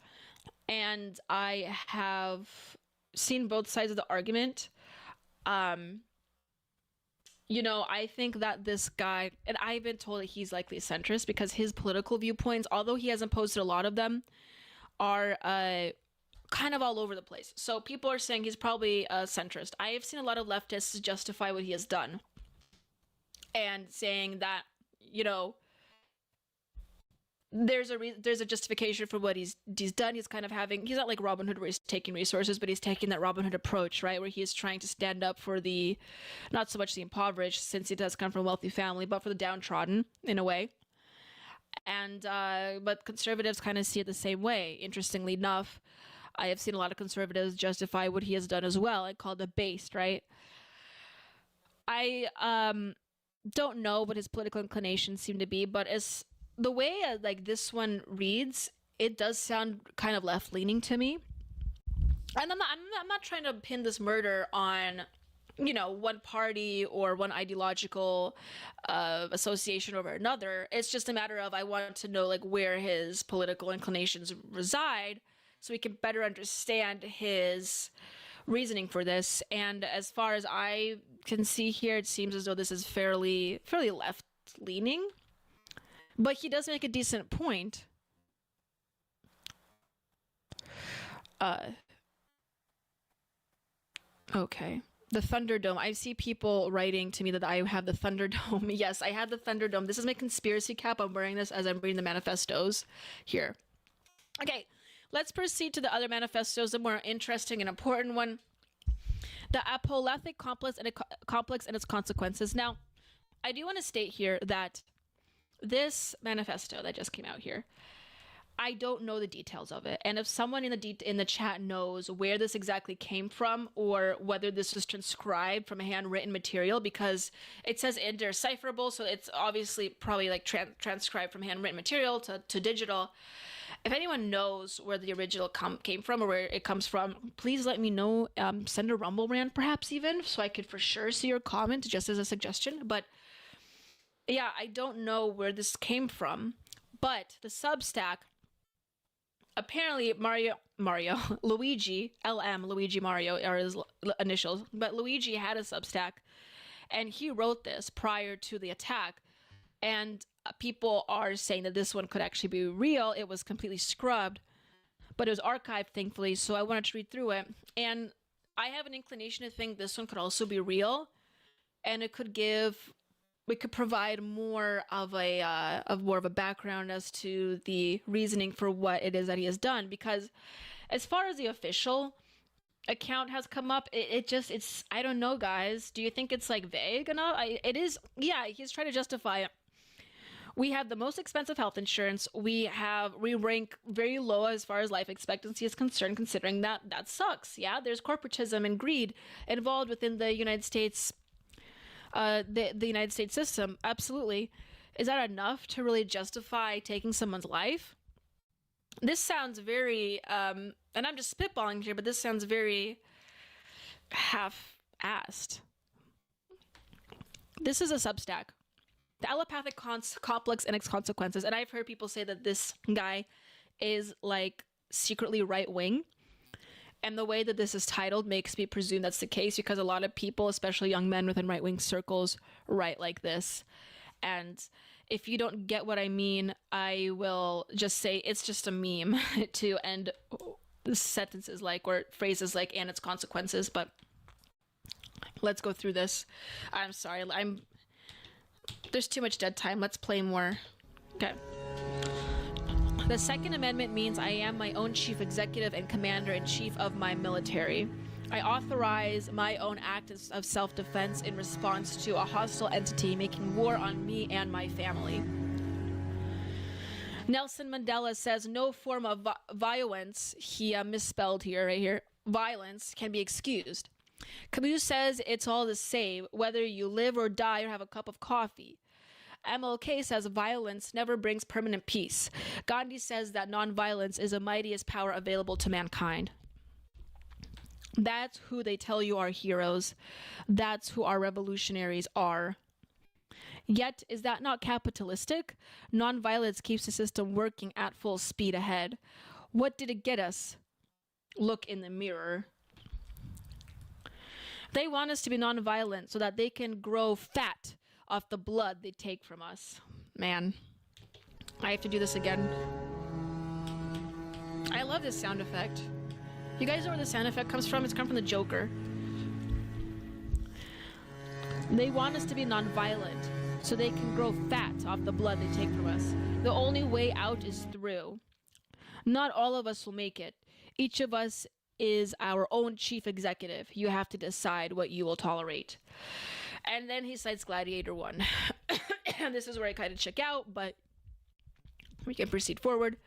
S5: And I have seen both sides of the argument. I think that this guy, and I've been told that he's likely a centrist because his political viewpoints, although he hasn't posted a lot of them, are kind of all over the place. So people are saying he's probably a centrist. I have seen a lot of leftists justify what he has done and saying that, there's a justification for what he's done. He's kind of he's not like Robin Hood where he's taking resources, but he's taking that Robin Hood approach, right? Where he is trying to stand up for not so much the impoverished, since he does come from a wealthy family, but for the downtrodden in a way. And, but conservatives kind of see it the same way. Interestingly enough, I have seen a lot of conservatives justify what he has done as well and called it based, right? I don't know what his political inclinations seem to be, but as the way this one reads, it does sound kind of left-leaning to me. And I'm not trying to pin this murder on, one party or one ideological association over another. It's just a matter of I want to know where his political inclinations reside, so we can better understand his reasoning for this. And as far as I can see here, it seems as though this is fairly left-leaning. But he does make a decent point. Okay. The Thunderdome. I see people writing to me that I have the Thunderdome. Yes, I have the Thunderdome. This is my conspiracy cap. I'm wearing this as I'm reading the manifestos here. Okay. Let's proceed to the other manifestos, the more interesting and important one. The apoplectic complex and its consequences. Now, I do want to state here that this manifesto that just came out here, I don't know the details of it. And if someone in the chat knows where this exactly came from or whether this was transcribed from a handwritten material, because it says indecipherable, so it's obviously probably like transcribed from handwritten material to digital. If anyone knows where the original came from or where it comes from, please let me know. Send a Rumble rant perhaps even, so I could for sure see your comment just as a suggestion. But yeah, I don't know where this came from, but the Substack, apparently Luigi, Luigi Mario are his initials, but Luigi had a Substack, and he wrote this prior to the attack, and people are saying that this one could actually be real. It was completely scrubbed, but it was archived, thankfully, so I wanted to read through it, and I have an inclination to think this one could also be real, and we could provide more of a background as to the reasoning for what it is that he has done. Because as far as the official account has come up, it's I don't know, guys. Do you think it's like vague enough? It is. Yeah, he's trying to justify it. We have the most expensive health insurance. We rank very low as far as life expectancy is concerned, considering that sucks. Yeah, there's corporatism and greed involved within the United States. The United States system. Absolutely. Is that enough to really justify taking someone's life? This sounds very, and I'm just spitballing here, but this sounds very half-assed. This is a Substack. The allopathic complex and its consequences. And I've heard people say that this guy is like secretly right-wing. And the way that this is titled makes me presume that's the case, because a lot of people, especially young men within right-wing circles, write like this. And if you don't get what I mean, I will just say it's just a meme to end sentences like, or phrases like, and its consequences. But let's go through this. I'm sorry. There's too much dead time. Let's play more. Okay. The Second Amendment means I am my own chief executive and commander-in-chief of my military. I authorize my own act of self-defense in response to a hostile entity making war on me and my family. Nelson Mandela says no form of violence, he misspelled here, right here, violence can be excused. Camus says it's all the same, whether you live or die or have a cup of coffee. MLK says violence never brings permanent peace. Gandhi says that nonviolence is the mightiest power available to mankind. That's who they tell you are heroes. That's who our revolutionaries are. Yet, is that not capitalistic? Nonviolence keeps the system working at full speed ahead. What did it get us? Look in the mirror. They want us to be nonviolent so that they can grow fat off the blood they take from us. Man, I have to do this again. I love this sound effect. You guys know where the sound effect comes from? It's come from the Joker. They want us to be nonviolent so they can grow fat off the blood they take from us. The only way out is through. Not all of us will make it. Each of us is our own chief executive. You have to decide what you will tolerate. And then he cites Gladiator 1. And this is where I kind of check out, but we can proceed forward.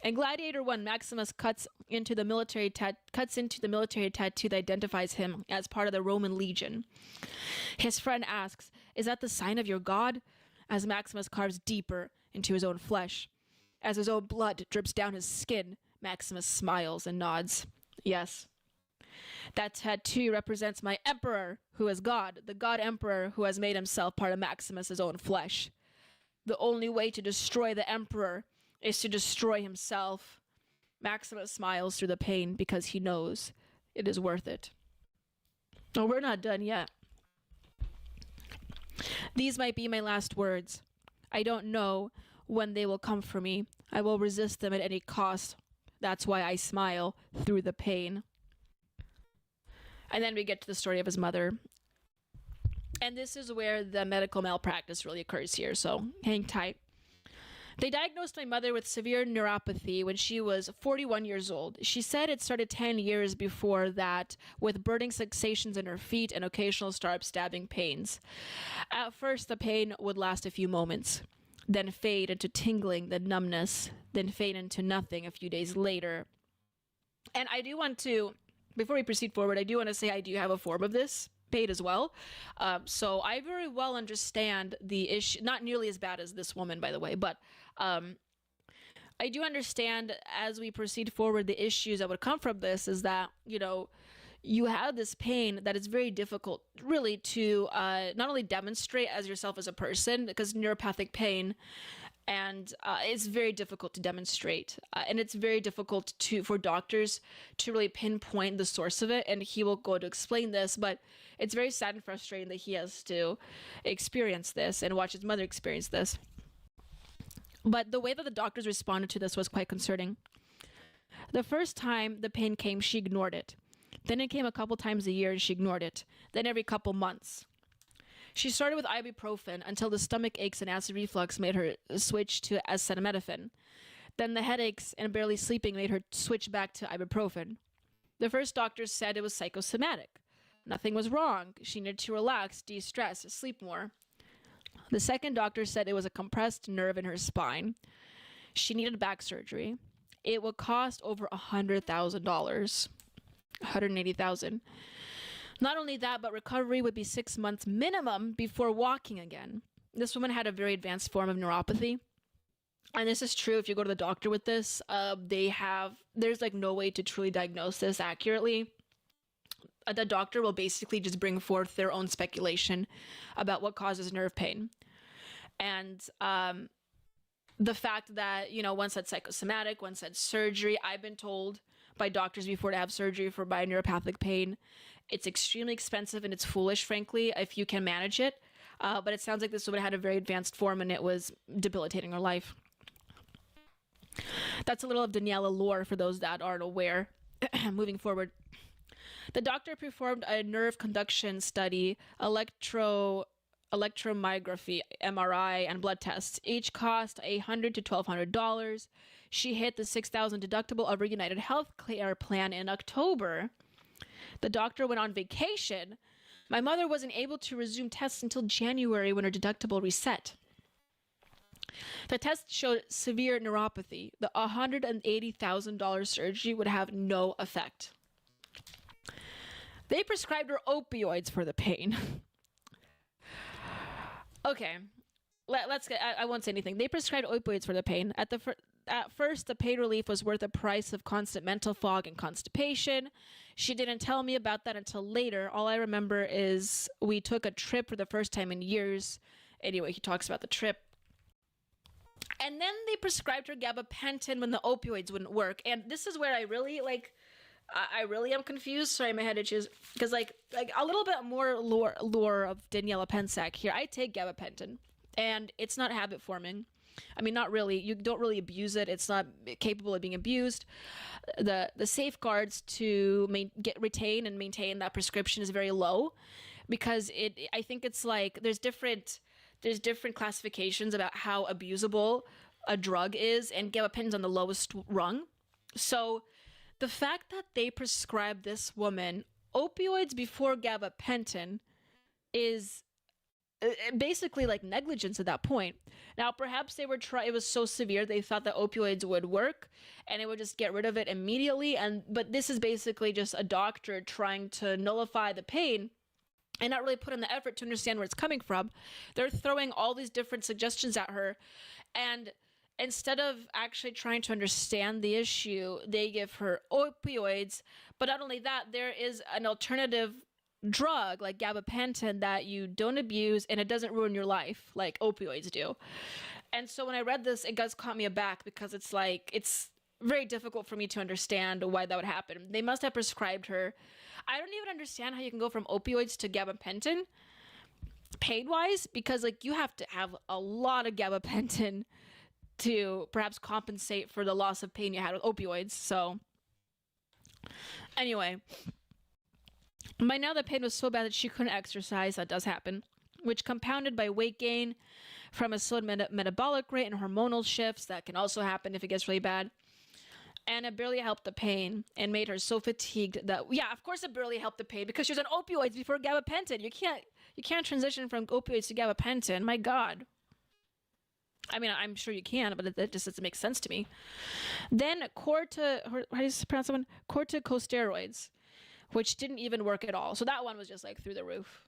S5: In Gladiator 1, Maximus cuts into the military tattoo that identifies him as part of the Roman legion. His friend asks, "Is that the sign of your god?" As Maximus carves deeper into his own flesh. As his own blood drips down his skin, Maximus smiles and nods. Yes. That tattoo represents my emperor, who is God, the God emperor who has made himself part of Maximus's own flesh. The only way to destroy the emperor is to destroy himself. Maximus smiles through the pain because he knows it is worth it. Oh, we're not done yet. These might be my last words. I don't know when they will come for me. I will resist them at any cost. That's why I smile through the pain. And then we get to the story of his mother. And this is where the medical malpractice really occurs here, so hang tight. They diagnosed my mother with severe neuropathy when she was 41 years old. She said it started 10 years before that with burning sensations in her feet and occasional sharp stabbing pains. At first, the pain would last a few moments, then fade into tingling, then numbness, then fade into nothing a few days later. And I do want to, before we proceed forward, I do want to say I do have a form of this pain as well. So I very well understand the issue, not nearly as bad as this woman, by the way, but I do understand as we proceed forward the issues that would come from this is that, you know, you have this pain that is very difficult really to not only demonstrate as yourself as a person, because neuropathic pain, and it's very difficult to demonstrate, and it's very difficult for doctors to really pinpoint the source of it, and he will go to explain this, but it's very sad and frustrating that he has to experience this and watch his mother experience this. But the way that the doctors responded to this was quite concerning. The first time the pain came, she ignored it. Then it came a couple times a year and she ignored it. Then every couple months. She started with ibuprofen until the stomach aches and acid reflux made her switch to acetaminophen. Then the headaches and barely sleeping made her switch back to ibuprofen. The first doctor said it was psychosomatic. Nothing was wrong. She needed to relax, de-stress, sleep more. The second doctor said it was a compressed nerve in her spine. She needed back surgery. It would cost over $100,000. $180,000. Not only that, but recovery would be 6 months minimum before walking again. This woman had a very advanced form of neuropathy. And this is true if you go to the doctor with this. There's like no way to truly diagnose this accurately. The doctor will basically just bring forth their own speculation about what causes nerve pain. And the fact that, you know, one said psychosomatic, one said surgery. I've been told by doctors before to have surgery for neuropathic pain. It's extremely expensive and it's foolish, frankly, if you can manage it. But it sounds like this woman had a very advanced form and it was debilitating her life. That's a little of Daniela lore for those that aren't aware. Moving forward. The doctor performed a nerve conduction study, electromyography, MRI, and blood tests. Each cost $800 to $1,200. She hit the $6,000 deductible of her UnitedHealth plan in October. The doctor went on vacation. My mother wasn't able to resume tests until January when her deductible reset. The test showed severe neuropathy. The $180,000 surgery would have no effect. They prescribed her opioids for the pain. Okay, let's get. I won't say anything. They prescribed opioids for the pain. At first, the pain relief was worth the price of constant mental fog and constipation. She didn't tell me about that until later. All I remember is we took a trip for the first time in years. Anyway, he talks about the trip. And then they prescribed her gabapentin when the opioids wouldn't work. And this is where I really am confused. Sorry, my head itches. Because like a little bit more lore of Daniela Pensac here. I take gabapentin, and it's not habit forming. I mean, not really. You don't really abuse it. It's not capable of being abused. The safeguards to retain and maintain that prescription is very low, because I think it's like there's different classifications about how abusable a drug is, and gabapentin's on the lowest rung. So the fact that they prescribed this woman opioids before gabapentin is basically like negligence at that point. Now, perhaps it was so severe they thought that opioids would work and it would just get rid of it immediately. But this is basically just a doctor trying to nullify the pain and not really put in the effort to understand where it's coming from. They're throwing all these different suggestions at her, and instead of actually trying to understand the issue, they give her opioids. But not only that, there is an alternative drug like gabapentin that you don't abuse and it doesn't ruin your life like opioids do. And so when I read this, it does caught me aback, because it's very difficult for me to understand why that would happen. They must have prescribed her. I don't even understand how you can go from opioids to gabapentin pain-wise, because like you have to have a lot of gabapentin to perhaps compensate for the loss of pain you had with opioids. So anyway, by now the pain was so bad that she couldn't exercise. That does happen. which compounded by weight gain from a slowed metabolic rate and hormonal shifts that can also happen if it gets really bad. And it barely helped the pain and made her so fatigued that, yeah, of course it barely helped the pain because she was on opioids before gabapentin. You can't transition from opioids to gabapentin. My God. I mean, I'm sure you can, but it just doesn't make sense to me. Then corticosteroids, which didn't even work at all. So that one was just like through the roof.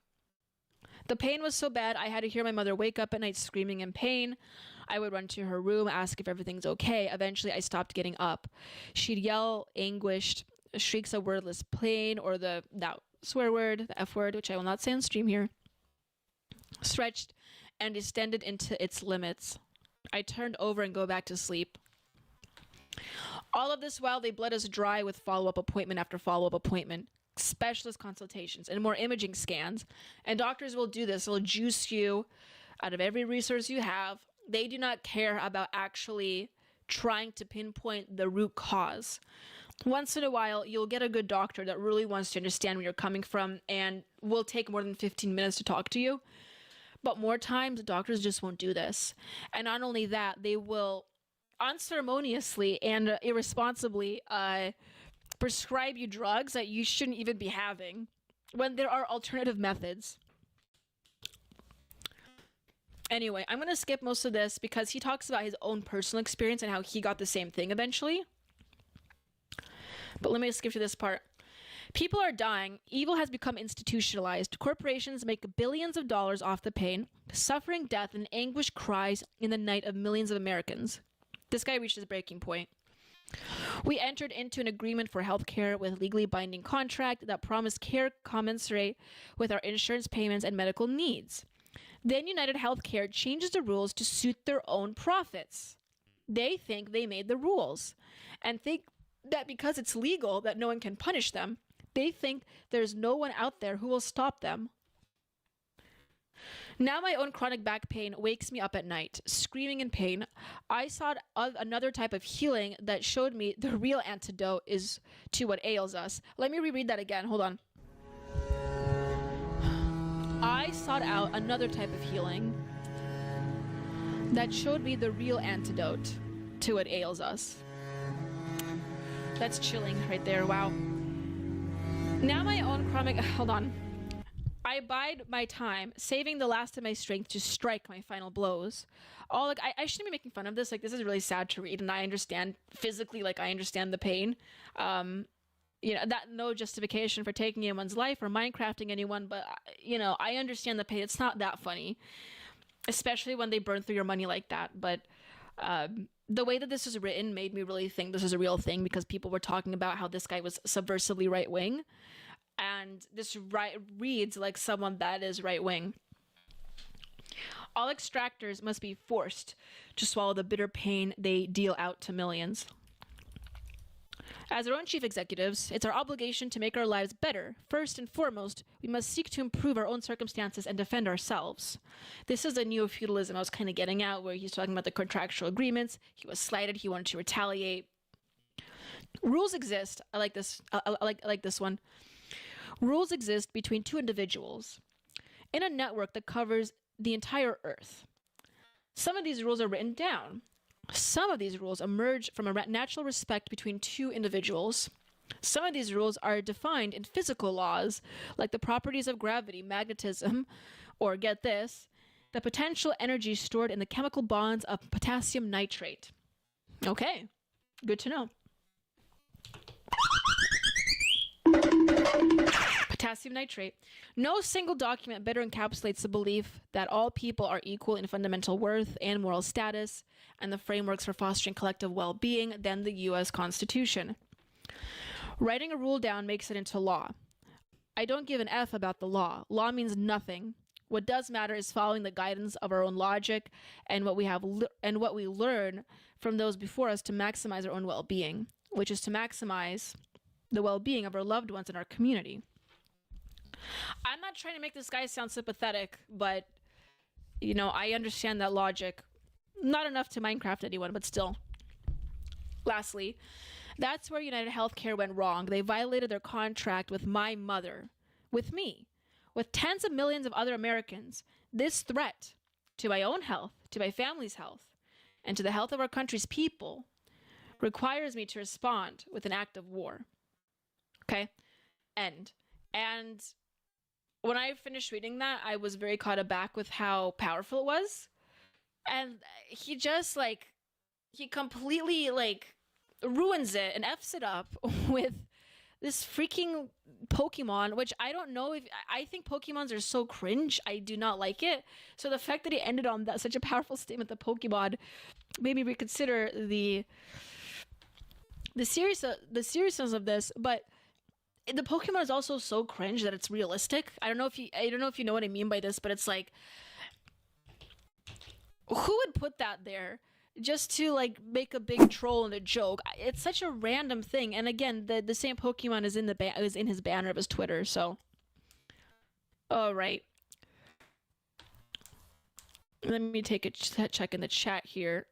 S5: The pain was so bad, I had to hear my mother wake up at night screaming in pain. I would run to her room, ask if everything's okay. Eventually, I stopped getting up. She'd yell anguished shrieks of wordless pain, or that swear word, the F word, which I will not say on stream here, stretched and extended into its limits. I turned over and go back to sleep. All of this while they bled us dry with follow-up appointment after follow-up appointment, specialist consultations, and more imaging scans. And doctors will do this. They'll juice you out of every resource you have. They do not care about actually trying to pinpoint the root cause. Once in a while, you'll get a good doctor that really wants to understand where you're coming from and will take more than 15 minutes to talk to you. But more times, doctors just won't do this. And not only that, they will unceremoniously and irresponsibly prescribe you drugs that you shouldn't even be having when there are alternative methods. Anyway, I'm going to skip most of this because he talks about his own personal experience and how he got the same thing eventually. But let me skip to this part. People are dying. Evil has become institutionalized. Corporations make billions of dollars off the pain, suffering, death, and anguish cries in the night of millions of Americans. This guy reached his breaking point. We entered into an agreement for health care with legally binding contract that promised care commensurate with our insurance payments and medical needs. Then UnitedHealth changes the rules to suit their own profits. They think they made the rules and think that because it's legal that no one can punish them. They think there's no one out there who will stop them. Now my own chronic back pain wakes me up at night, screaming in pain. I sought another type of healing that showed me the real antidote is to what ails us. Let me reread that again. Hold on. I sought out another type of healing that showed me the real antidote to what ails us. That's chilling right there. Wow. Now my own chronic... Hold on. I bide my time, saving the last of my strength to strike my final blows. I shouldn't be making fun of this. Like, this is really sad to read, and I understand physically, I understand the pain. That no justification for taking anyone's life or Minecrafting anyone, but, I understand the pain. It's not that funny, especially when they burn through your money like that. But the way that this is written made me really think this is a real thing because people were talking about how this guy was subversively right-wing. And this reads like someone that is right-wing. All extractors must be forced to swallow the bitter pain they deal out to millions. As our own chief executives, it's our obligation to make our lives better. First and foremost, we must seek to improve our own circumstances and defend ourselves. This is the neo-feudalism I was kind of getting at, where he's talking about the contractual agreements. He was slighted. He wanted to retaliate. Rules exist. I like this. I like this one. Rules exist between two individuals in a network that covers the entire Earth. Some of these rules are written down. Some of these rules emerge from a natural respect between two individuals. Some of these rules are defined in physical laws, like the properties of gravity, magnetism, or get this, the potential energy stored in the chemical bonds of potassium nitrate. Okay, good to know. Potassium nitrate. No single document better encapsulates the belief that all people are equal in fundamental worth and moral status and the frameworks for fostering collective well-being than the U.S. Constitution. Writing a rule down makes it into law. I don't give an F about the law. Law means nothing. What does matter is following the guidance of our own logic and what we learn from those before us to maximize our own well-being, which is to maximize the well-being of our loved ones in our community. I'm not trying to make this guy sound sympathetic, but, I understand that logic. Not enough to Minecraft anyone, but still. Lastly, that's where UnitedHealth went wrong. They violated their contract with my mother, with me, with tens of millions of other Americans. this threat to my own health, to my family's health, and to the health of our country's people requires me to respond with an act of war. Okay? End. And when I finished reading that, I was very caught aback with how powerful it was. And he just, like, he completely, like, ruins it and F's it up with this freaking Pokemon, which I don't know if... I think Pokemons are so cringe. I do not like it. So the fact that he ended on that such a powerful statement, the Pokemon, made me reconsider the seriousness of this. But the Pokemon is also so cringe that it's realistic. I don't know if you know what I mean by this, but it's like, who would put that there just to like make a big troll and a joke? It's such a random thing. And again, the same Pokemon is in his banner of his Twitter. So, all right. Let me take a check in the chat here.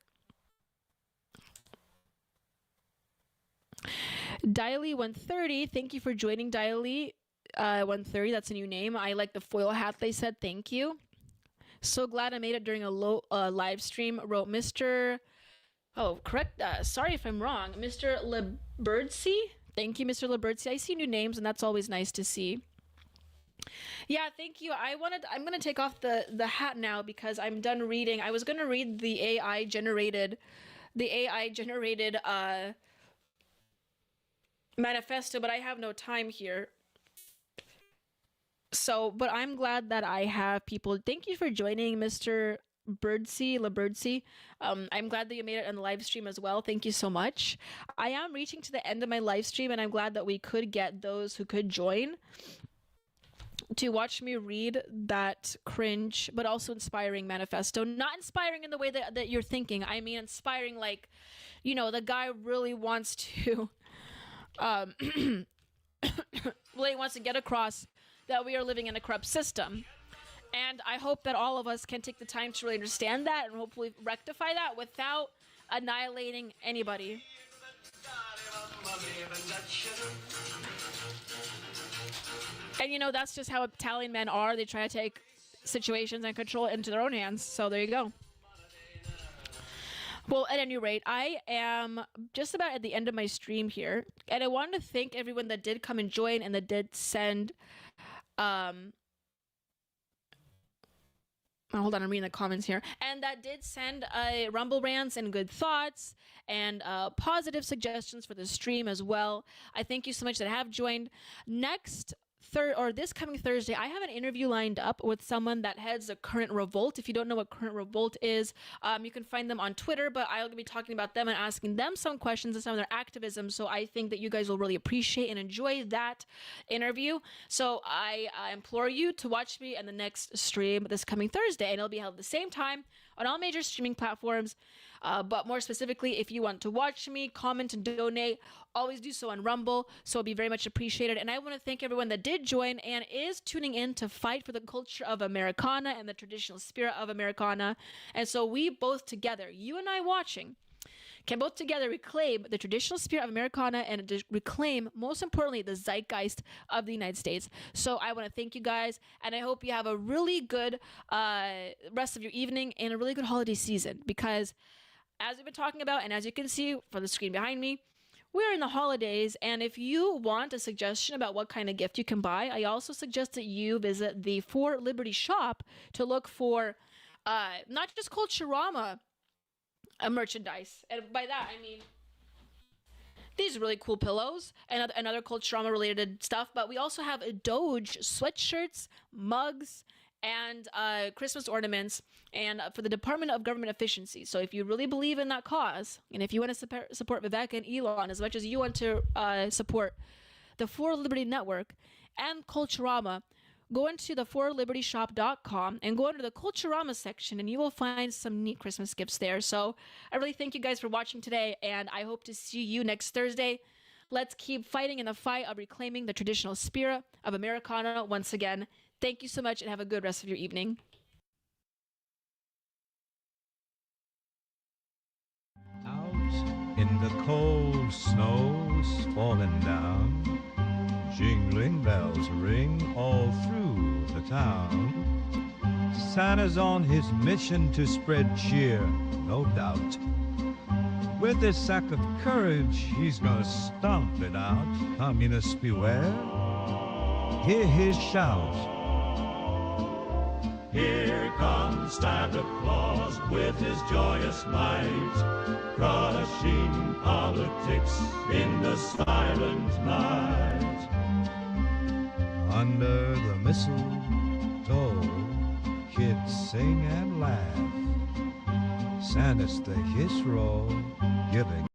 S5: Diley 130, thank you for joining, Diley 130. That's a new name. I like the foil hat they said. Thank you. So glad I made it during a live stream. Wrote Mr. Oh, correct. Sorry if I'm wrong. Mr. Libertsy. Thank you, Mr. Libertsy. I see new names, and that's always nice to see. Yeah, thank you. I'm gonna take off the hat now because I'm done reading. I was gonna read the AI generated manifesto, but I have no time here. So, but I'm glad that I have people. Thank you for joining, Mr. Libertsy. I'm glad that you made it on the live stream as well. Thank you so much. I am reaching to the end of my live stream, and I'm glad that we could get those who could join to watch me read that cringe but also inspiring manifesto. Not inspiring in the way that you're thinking. I mean inspiring like, you know, the guy really wants to really wants to get across that we are living in a corrupt system. And I hope that all of us can take the time to really understand that and hopefully rectify that without annihilating anybody. And you know, that's just how Italian men are. They try to take situations and control it into their own hands. So there you go. Well, at any rate, I am just about at the end of my stream here. And I wanted to thank everyone that did come and join and that did send... hold on, I'm reading the comments here. And that did send rumble rants and good thoughts and positive suggestions for the stream as well. I thank you so much that have joined. This coming Thursday, I have an interview lined up with someone that heads the Current Revolt. If you don't know what Current Revolt is, you can find them on Twitter, but I'll be talking about them and asking them some questions and some of their activism. So I think that you guys will really appreciate and enjoy that interview. So I implore you to watch me in the next stream this coming Thursday, and it'll be held at the same time on all major streaming platforms. But more specifically, if you want to watch me, comment, and donate, always do so on Rumble. So it'll be very much appreciated. And I want to thank everyone that did join and is tuning in to fight for the culture of Americana and the traditional spirit of Americana. And so we both together, you and I watching, can both together reclaim the traditional spirit of Americana and reclaim, most importantly, the zeitgeist of the United States. So I want to thank you guys, and I hope you have a really good rest of your evening and a really good holiday season, because as we've been talking about, and as you can see from the screen behind me, we're in the holidays, and if you want a suggestion about what kind of gift you can buy, I also suggest that you visit the For Liberty shop to look for not just Culturama merchandise. And by that, I mean these really cool pillows and other Culturama related stuff, but we also have Doge sweatshirts, mugs, and Christmas ornaments, and for the Department of Government Efficiency. So if you really believe in that cause, and if you want to support Vivek and Elon as much as you want to support the For Liberty Network and Culturama, go into the forlibertyshop.com and go under the Culturama section, and you will find some neat Christmas gifts there. So I really thank you guys for watching today, and I hope to see you next Thursday. Let's keep fighting in the fight of reclaiming the traditional spirit of Americana once again. Thank you so much, and have a good rest of your evening.
S2: Out in the cold snow's falling down, jingling bells ring all through the town. Santa's on his mission to spread cheer, no doubt. With this sack of courage, he's gonna stomp it out. Communists beware. Hear his shout.
S3: Here comes Santa Claus with his joyous might, crushing politics in the silent night.
S2: Under the mistletoe, kids sing and laugh. Santa's the hero, giving